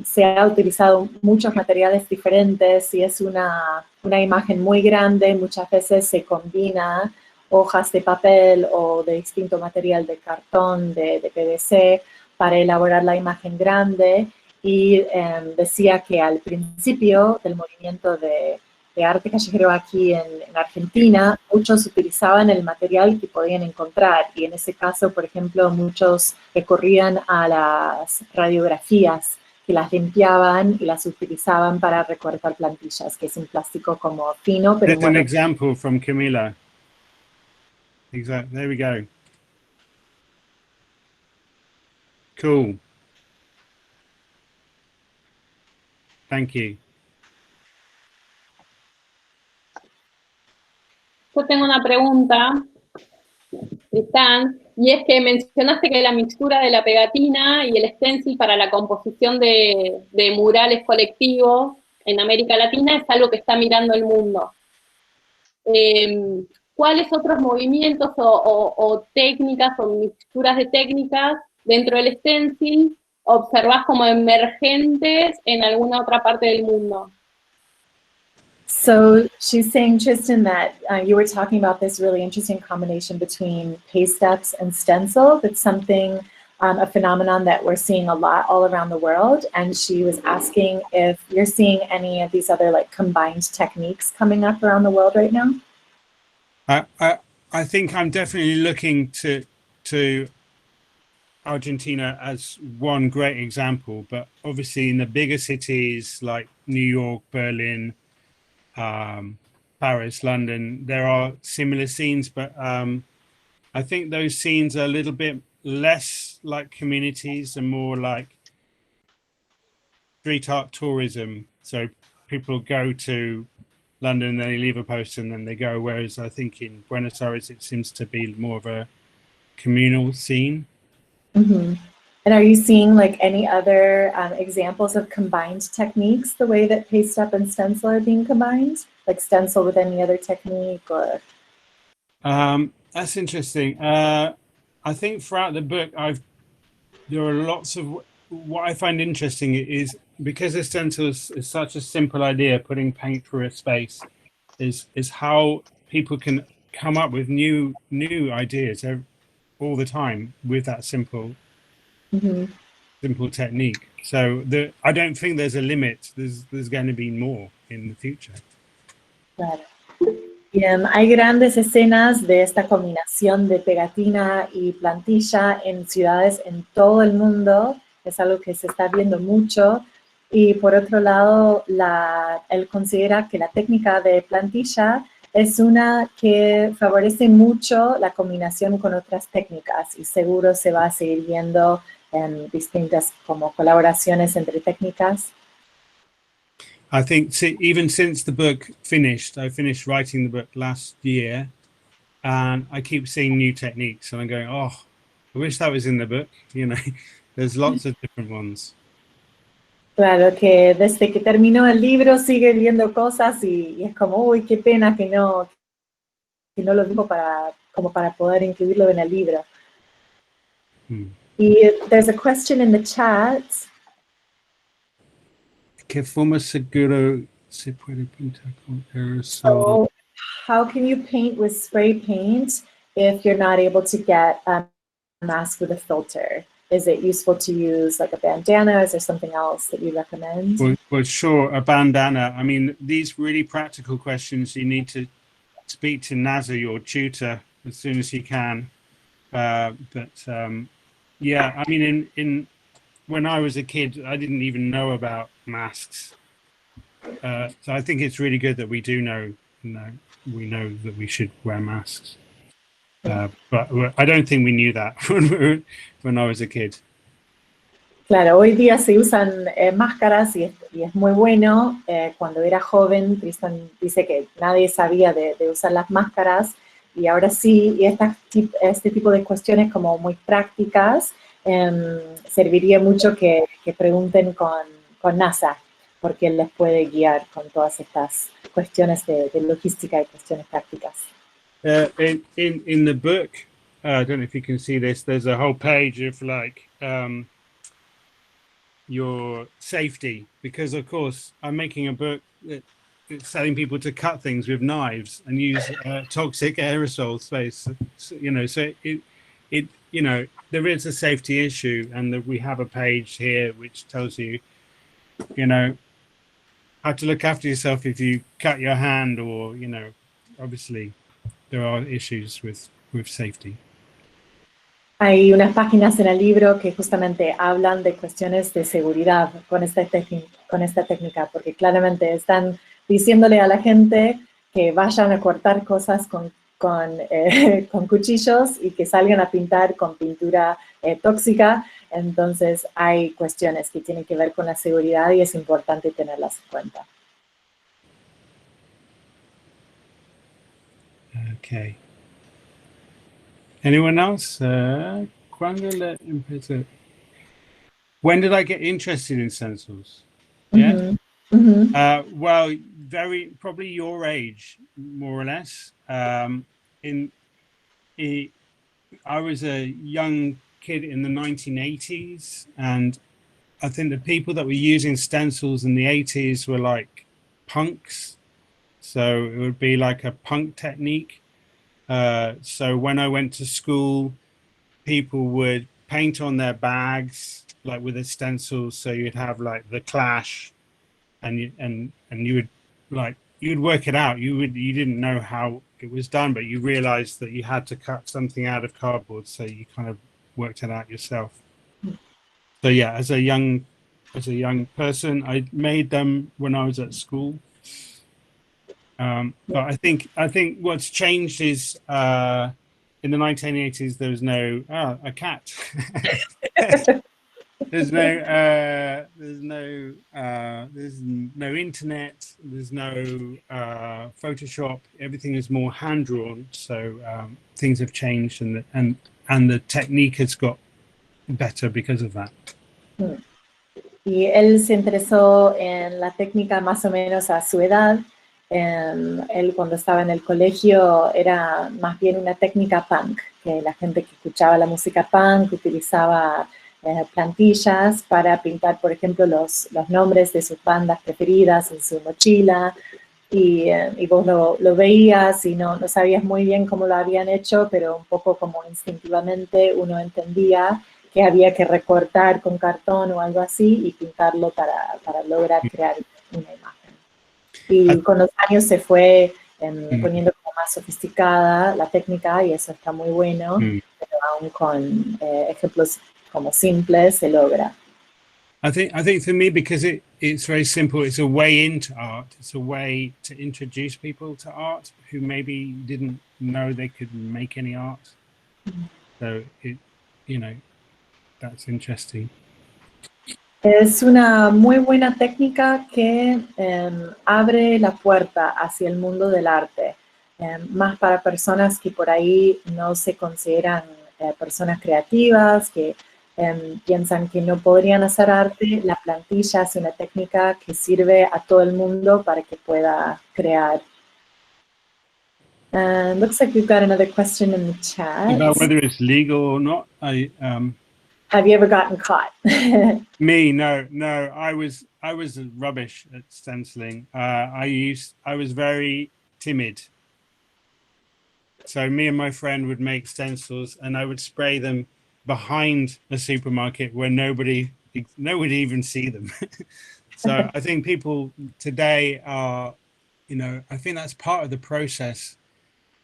se ha utilizado muchos materiales diferentes y es una imagen muy grande. Muchas veces se combina hojas de papel o de distinto material, de cartón, de PVC, para elaborar la imagen grande. Y decía que al principio del movimiento de arte callejero aquí en Argentina, muchos utilizaban el material que podían encontrar, y en ese caso, por ejemplo, muchos recurrían a las radiografías, que las limpiaban y las utilizaban para recortar plantillas, que es un plástico como fino, pero There's an example from Camila. Exactly. There we go. Cool. Thank you. Yo tengo una pregunta, Tristan, y es que mencionaste que la mixtura de la pegatina y el stencil para la composición de murales colectivos en América Latina es algo que está mirando el mundo. ¿Cuáles otros movimientos o técnicas o mixturas de técnicas dentro del stencil observás como emergentes en alguna otra parte del mundo? So she's saying, Tristan, that you were talking about this really interesting combination between paste ups and stencil. That's something, a phenomenon that we're seeing a lot all around the world. And she was asking if you're seeing any of these other like combined techniques coming up around the world right now. I think I'm definitely looking to Argentina as one great example, but obviously in the bigger cities like New York, Berlin, Paris, London, there are similar scenes, but I think those scenes are a little bit less like communities and more like street art tourism. So people go to London, they leave a poster and then they go, whereas I think in Buenos Aires it seems to be more of a communal scene. Mm-hmm. And are you seeing like any other examples of combined techniques, the way that paste up and stencil are being combined? Like stencil with any other technique or? That's interesting. I think throughout the book, there are lots of, what I find interesting is because the stencil is such a simple idea, putting paint through a space, is how people can come up with new ideas all the time with that simple technique. So I don't think there's a limit. There's going to be more in the future. Claro. Bien, hay grandes escenas de esta combinación de pegatina y plantilla en ciudades en todo el mundo. Es algo que se está viendo mucho. Y por otro lado, él considera que la técnica de plantilla es una que favorece mucho la combinación con otras técnicas, y seguro se va a seguir viendo en distintas como colaboraciones entre técnicas. I think even since the book finished, I finished writing the book last year, and I keep seeing new techniques, and I'm going, oh, I wish that was in the book. You know, there's lots of different ones. Claro, que desde que terminó el libro sigue viendo cosas y es como, uy, qué pena que no lo dijo para poder incluirlo en el libro. Y there's a question in the chat. ¿Qué forma seguro se puede pintar con aerosol? So, how can you paint with spray paint if you're not able to get a mask with a filter? Is it useful to use like a bandana? Is there something else that you recommend? Well, sure, a bandana. I mean, these really practical questions, you need to speak to Naza, your tutor, as soon as you can. Yeah, I mean, when I was a kid, I didn't even know about masks. So I think it's really good that we do know, we know that we should wear masks. But I don't think we knew that when I was a kid. Claro, hoy día se usan máscaras y es muy bueno. Cuando era joven, Tristan dice que nadie sabía de usar las máscaras y ahora sí, y este tipo de cuestiones como muy prácticas, serviría mucho que pregunten con NASA, porque él les puede guiar con todas estas cuestiones de logística y cuestiones prácticas. In the book, I don't know if you can see this, there's a whole page of like your safety, because of course I'm making a book that it's telling people to cut things with knives and use toxic aerosol space, you know, so it you know, there is a safety issue, and that we have a page here which tells you, you know, how to look after yourself if you cut your hand, or, you know, obviously there are issues with safety. Hay unas páginas en el libro que justamente hablan de cuestiones de seguridad con esta técnica, porque claramente están diciéndole a la gente que vayan a cortar cosas con cuchillos y que salgan a pintar con pintura tóxica. Entonces hay cuestiones que tienen que ver con la seguridad y es importante tenerlas en cuenta. Okay. Anyone else? When did I get interested in stencils? Yeah. Mm-hmm. Mm-hmm. Well, probably your age, more or less. I was a young kid in the 1980s, and I think the people that were using stencils in the 80s were like punks. So it would be like a punk technique. So when I went to school, people would paint on their bags, like with a stencil. So you'd have like the Clash, and you would like, you'd work it out. You didn't know how it was done, but you realized that you had to cut something out of cardboard. So you kind of worked it out yourself. So yeah, as a young person, I made them when I was at school. But I think what's changed is in the 1980s there was no a cat. There's no internet. There's no Photoshop. Everything is more hand drawn. So things have changed, and the technique has got better because of that. Y él se interesó en la técnica más o menos a su edad. Él cuando estaba en el colegio era más bien una técnica punk, que la gente que escuchaba la música punk utilizaba plantillas para pintar, por ejemplo, los nombres de sus bandas preferidas en su mochila, y vos lo veías y no sabías muy bien cómo lo habían hecho, pero un poco como instintivamente uno entendía que había que recortar con cartón o algo así y pintarlo para lograr crear una imagen. Y con los años se fue poniendo como más sofisticada la técnica, y eso está muy bueno, pero aún con ejemplos como simples se logra. I think for me, because it's very simple, it's a way into art. It's a way to introduce people to art who maybe didn't know they could make any art. So that's interesting. Es una muy buena técnica que abre la puerta hacia el mundo del arte, más para personas que por ahí no se consideran personas creativas, que piensan que no podrían hacer arte. La plantilla es una técnica que sirve a todo el mundo para que pueda crear. Looks like we've got another question in the chat. About whether it's legal or not. Have you ever gotten caught? Me, no. I was rubbish at stenciling. I was very timid. So me and my friend would make stencils, and I would spray them behind a supermarket where nobody would even see them. So I think people today are, I think that's part of the process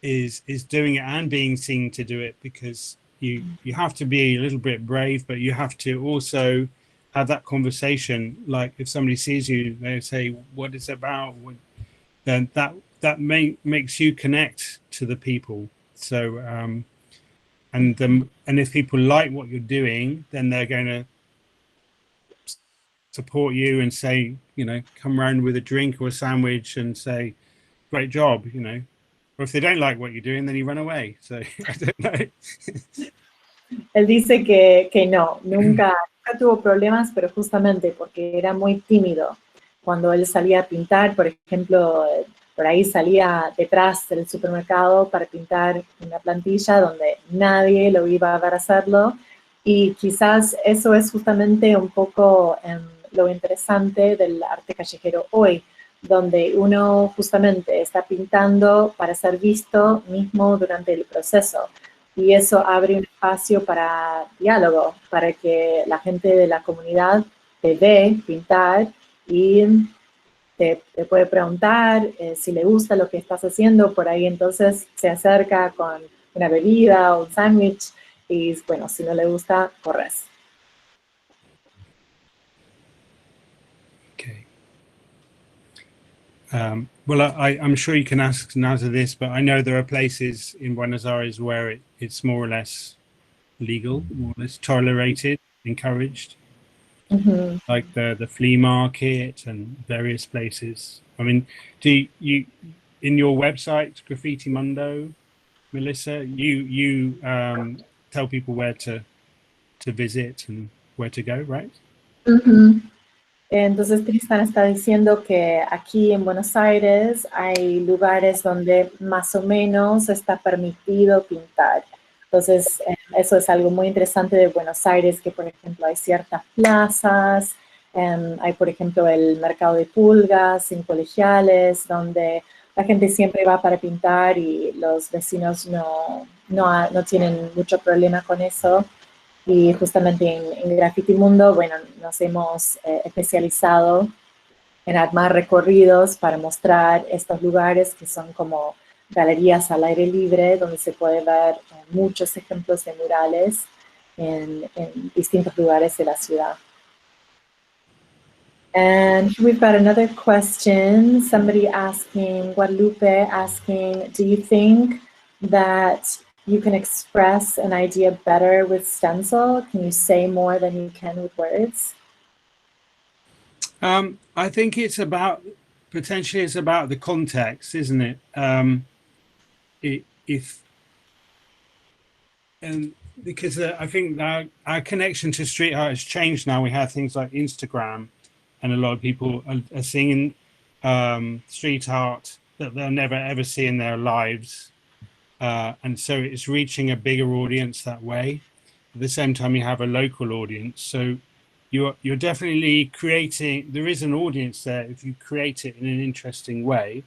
is doing it and being seen to do it, because you have to be a little bit brave, but you have to also have that conversation. Like if somebody sees you, they say, what is it about? Then that makes you connect to the people. So and if people like what you're doing, then they're going to support you and say, come around with a drink or a sandwich and say, great job, Or if they don't like what you're doing, then you run away. So I don't know. Él dice que no, nunca tuvo problemas, pero justamente porque era muy tímido. Cuando él salía a pintar, por ejemplo, por ahí salía detrás del supermercado para pintar una plantilla donde nadie lo iba a ver hacerlo. Y quizás eso es justamente un poco lo interesante del arte callejero hoy, donde uno justamente está pintando para ser visto mismo durante el proceso. Y eso abre un espacio para diálogo, para que la gente de la comunidad te ve pintar y te puede preguntar si le gusta lo que estás haciendo. Por ahí entonces se acerca con una bebida o un sándwich y bueno, si no le gusta, corres. Okay. Well, I'm sure you can ask Naza this, but I know there are places in Buenos Aires where it's more or less legal, more or less tolerated, encouraged, like the flea market and various places. I mean, do you in your website, Graffiti Mundo, Melissa, you tell people where to visit and where to go, right? Entonces Tristan está diciendo que aquí en Buenos Aires hay lugares donde más o menos está permitido pintar. Entonces eso es algo muy interesante de Buenos Aires, que por ejemplo hay ciertas plazas, hay por ejemplo el mercado de pulgas en Colegiales, donde la gente siempre va para pintar y los vecinos no tienen mucho problema con eso. Y justamente en Graffiti Mundo, bueno, nos hemos especializado en armar recorridos para mostrar estos lugares que son como galerías al aire libre, donde se puede ver muchos ejemplos de murales en distintos lugares de la ciudad. And we've got another question, somebody asking, Guadalupe asking, do you think that you can express an idea better with stencil? Can you say more than you can with words? I think it's about the context, isn't it? Because I think our connection to street art has changed now. We have things like Instagram, and a lot of people are seeing street art that they'll never ever see in their lives. And so it's reaching a bigger audience that way. At the same time, you have a local audience. So you're definitely creating, there is an audience there if you create it in an interesting way.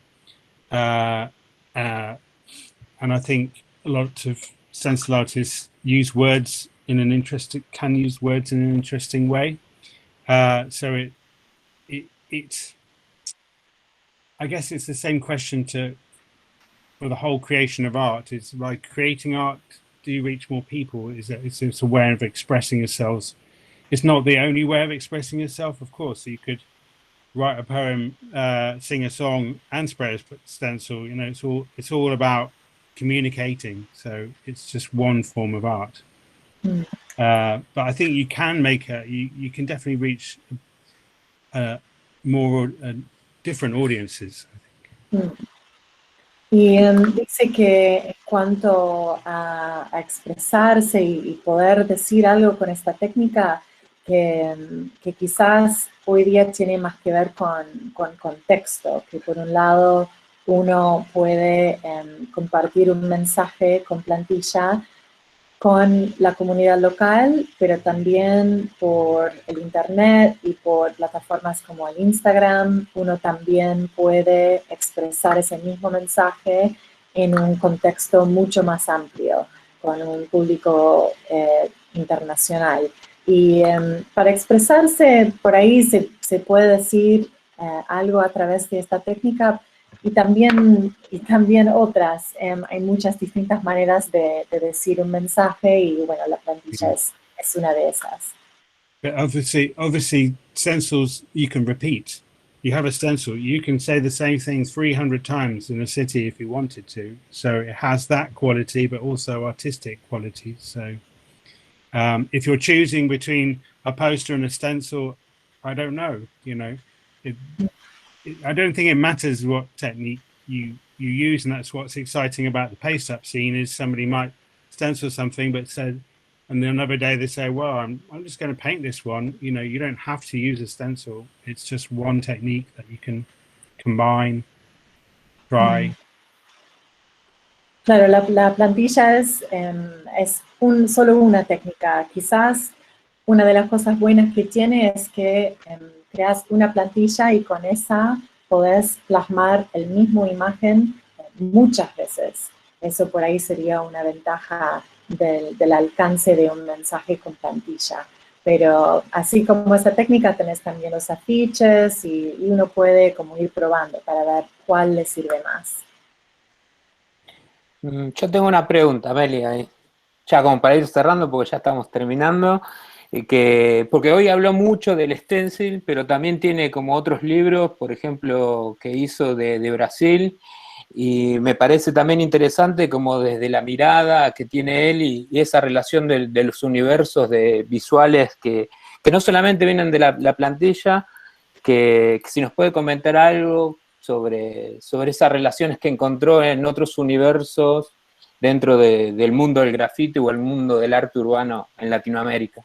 And I think a lot of stencil artists use words can use words in an interesting way. So it's I guess it's the same question for the whole creation of art. It's like creating art, do you reach more people? It's a way of expressing yourselves. It's not the only way of expressing yourself, of course. So you could write a poem, sing a song, and spray a stencil. It's all about communicating. So it's just one form of art. But I think you can you can definitely reach more different audiences, I think. Y dice que en cuanto a expresarse y poder decir algo con esta técnica, que quizás hoy día tiene más que ver con contexto, que por un lado uno puede compartir un mensaje con plantilla con la comunidad local, pero también por el internet y por plataformas como el Instagram, uno también puede expresar ese mismo mensaje en un contexto mucho más amplio, con un público internacional. Y para expresarse por ahí se puede decir algo a través de esta técnica y también otras. Hay muchas distintas maneras de decir un mensaje y bueno, la plantilla es una de esas. But obviously, stencils you can repeat. You have a stencil, you can say the same thing 300 times in a city if you wanted to. So it has that quality, but also artistic quality. So if you're choosing between a poster and a stencil, I don't know, you know. I don't think it matters what technique you use, and that's what's exciting about the paste-up scene is somebody might stencil something, but said, and then another day they say, well, I'm just going to paint this one. You know, you don't have to use a stencil. It's just one technique that you can combine, try. Claro, la plantilla es solo una técnica. Quizás una de las cosas buenas que tiene es que creas una plantilla y con esa podés plasmar el mismo imagen muchas veces. Eso por ahí sería una ventaja del alcance de un mensaje con plantilla. Pero así como esa técnica tenés también los afiches y uno puede como ir probando para ver cuál le sirve más. Yo tengo una pregunta, Meli, ahí. Ya como para ir cerrando, porque ya estamos terminando, porque hoy habló mucho del stencil, pero también tiene como otros libros, por ejemplo, que hizo de Brasil, y me parece también interesante como desde la mirada que tiene él y esa relación de los universos visuales que no solamente vienen de la plantilla, que si nos puede comentar algo sobre esas relaciones que encontró en otros universos dentro del mundo del grafiti o el mundo del arte urbano en Latinoamérica.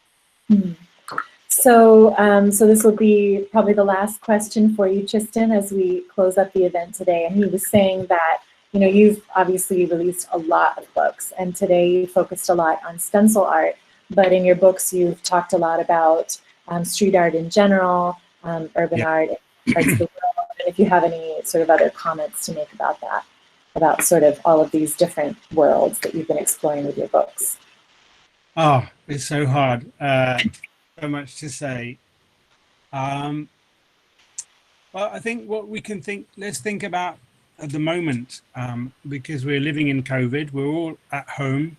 So this will be probably the last question for you, Tristan, as we close up the event today. And he was saying that, you know, you've obviously released a lot of books, and today you focused a lot on stencil art, but in your books you've talked a lot about street art in general, urban art, parts of the world, and if you have any sort of other comments to make about that, about sort of all of these different worlds that you've been exploring with your books. Oh, it's so hard. So much to say. Well, I think what we can let's think about at the moment, because we're living in COVID, we're all at home,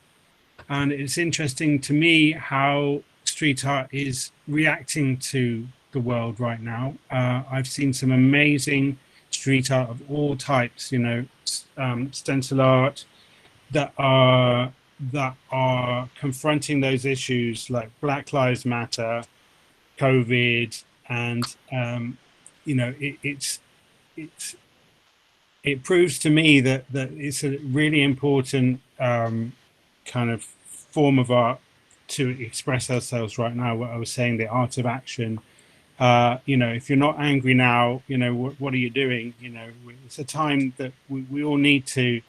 and it's interesting to me how street art is reacting to the world right now. I've seen some amazing street art of all types, you know, stencil art that are confronting those issues like Black Lives Matter, COVID, and you know, it proves to me that it's a really important kind of form of art to express ourselves right now. What I was saying, the art of action. You know, if you're not angry now, you know, what are you doing? You know, it's a time that we all need to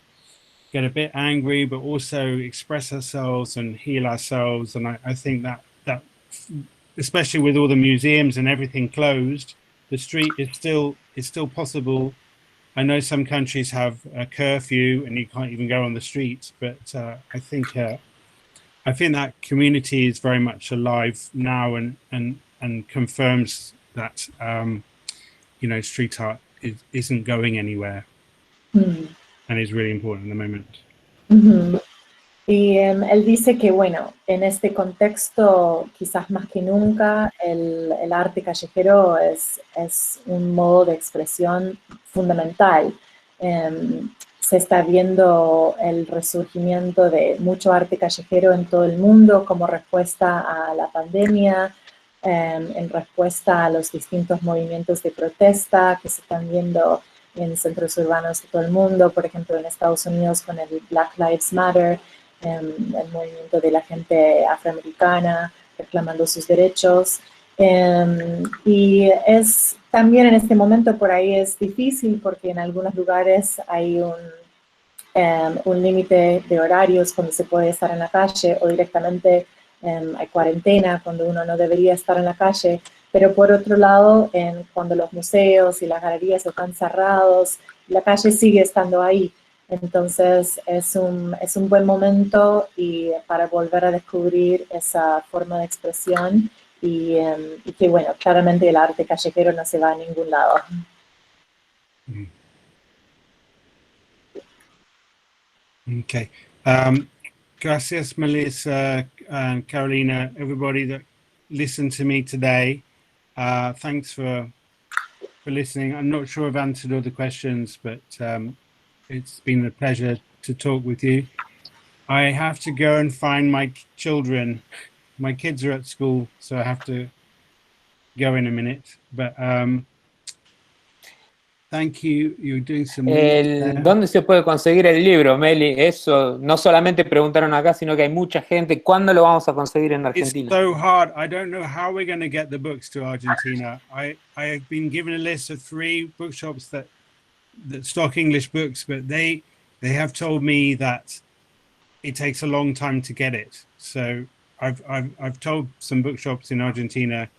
get a bit angry, but also express ourselves and heal ourselves. And I think that especially with all the museums and everything closed, the street is still possible. I know some countries have a curfew and you can't even go on the streets, but I think that community is very much alive now and confirms that you know, street art isn't going anywhere. And is really important in the moment. Y él dice que, bueno, en este contexto, quizás más que nunca, el arte callejero es un modo de expresión fundamental. Se está viendo el resurgimiento de mucho arte callejero en todo el mundo como respuesta a la pandemia, en respuesta a los distintos movimientos de protesta que se están viendo en centros urbanos de todo el mundo, por ejemplo en Estados Unidos con el Black Lives Matter, el movimiento de la gente afroamericana reclamando sus derechos. Y es también en este momento por ahí es difícil porque en algunos lugares hay un límite de horarios cuando se puede estar en la calle, o directamente hay cuarentena cuando uno no debería estar en la calle. Pero por otro lado, cuando los museos y las galerías están cerrados, la calle sigue estando ahí. Entonces es un buen momento para volver a descubrir esa forma de expresión y que, bueno, claramente el arte callejero no se va a ningún lado. Okay. Gracias, Melissa and Carolina, everybody that listened to me today. Thanks for listening. I'm not sure I've answered all the questions, but it's been a pleasure to talk with you. I have to go and find my children. My kids are at school, so I have to go in a minute. But thank you. You're doing some. ¿Dónde se puede conseguir el libro, Meli? Eso, no solamente preguntaron acá, sino que hay mucha gente. ¿Cuándo lo vamos a conseguir en Argentina? It's so hard. I don't know how we're going to get the books to Argentina. I have been given a list of 3 bookshops that stock English books, but they have told me that it takes a long time to get it. So I've told some bookshops in Argentina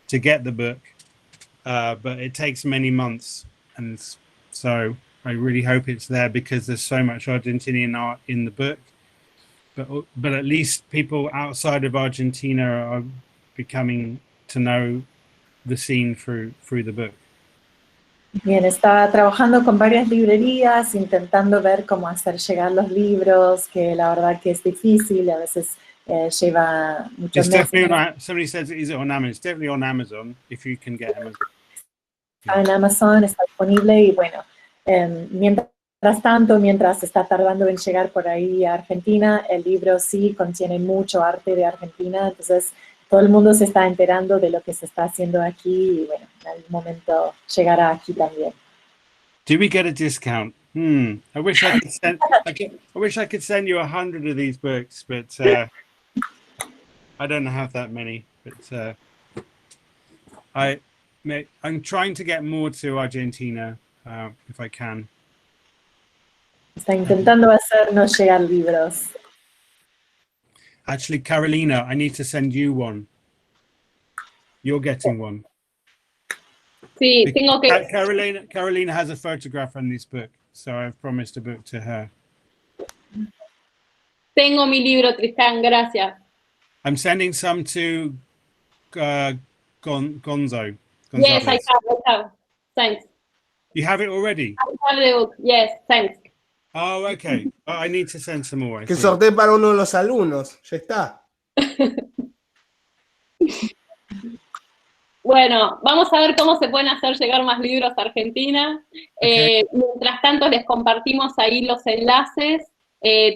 to get the book, but it takes many months, and so I really hope it's there because there's so much Argentinian art in the book. But at least people outside of Argentina are becoming to know the scene through the book. Bien, está trabajando con varias librerías, intentando ver cómo hacer llegar los libros, que la verdad que es difícil, a veces lleva muchos meses. Somebody says, is it on Amazon? It's definitely on Amazon, if you can get Amazon. Está en Amazon, está disponible, y bueno, mientras está tardando en llegar por ahí a Argentina, el libro sí contiene mucho arte de Argentina, entonces todo el mundo se está enterando de lo que se está haciendo aquí, y bueno, en algún momento llegará aquí también. Do we get a discount? I wish I could send. I wish I could send you 100 of these books, but I don't have that many. But I'm trying to get more to Argentina if I can. Está intentando hacernos llegar libros. Actually, Carolina, I need to send you one. You're getting one. Sí, tengo que... Carolina has a photograph on this book, so I've promised a book to her. Tengo mi libro, Tristan, gracias. I'm sending some to Gonzo. Yes, I have. Thanks. You have it already? I have the book. Yes, thanks. Oh, okay. Oh, I need to send some more. Que sortee para uno de los alumnos. Ya está. Bueno, vamos a ver cómo se pueden hacer llegar más libros a Argentina. Okay. Mientras tanto, les compartimos ahí los enlaces,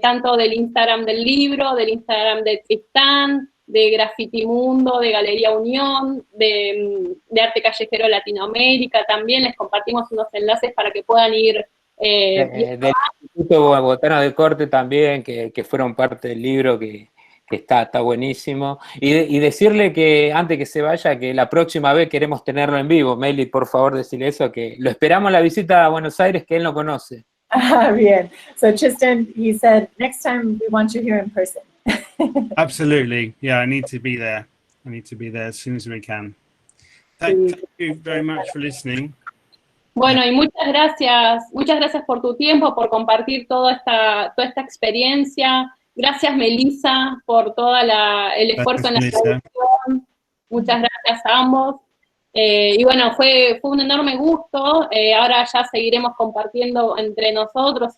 tanto del Instagram del libro, del Instagram de Tristan, de Graffiti Mundo, de Galería Unión, de Arte Callejero Latinoamérica. También les compartimos unos enlaces para que puedan ir. Del Instituto Bogotano de Corte también, que fueron parte del libro, que está buenísimo. Y decirle que, antes que se vaya, que la próxima vez queremos tenerlo en vivo. Meli, por favor, decirle eso, que lo esperamos la visita a Buenos Aires, que él no conoce. Bien. So Tristan, he said, next time we want you here in person. Absolutely. Yeah, I need to be there. I need to be there as soon as we can. Thank you very much for listening. Bueno, y muchas gracias por tu tiempo, por compartir toda esta experiencia. Gracias, Melissa, por todo el esfuerzo en la traducción. Muchas gracias a ambos. Y bueno, fue un enorme gusto. Ahora ya seguiremos compartiendo entre nosotros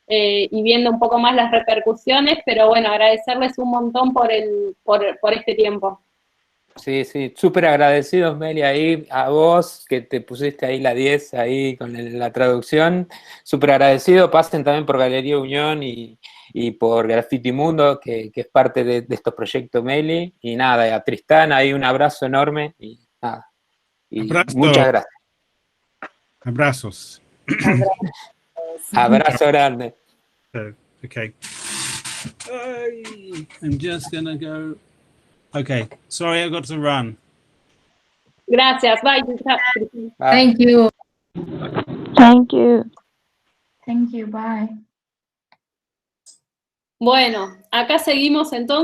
y viendo un poco más las repercusiones, pero bueno, agradecerles un montón por este tiempo. Sí, súper agradecidos, Meli, ahí a vos, que te pusiste ahí la 10 ahí con la traducción. Súper agradecido. Pasen también por Galería Unión y por Graffiti Mundo, que es parte de estos proyectos, Meli. Y nada, a Tristan ahí un abrazo enorme y nada. Y muchas gracias. Abrazos. Abrazo grande. Okay. I'm just gonna go. Okay, sorry, I got to run. Gracias, bye. Bye. Thank you. Thank you. Thank you, bye. Bueno, acá seguimos entonces.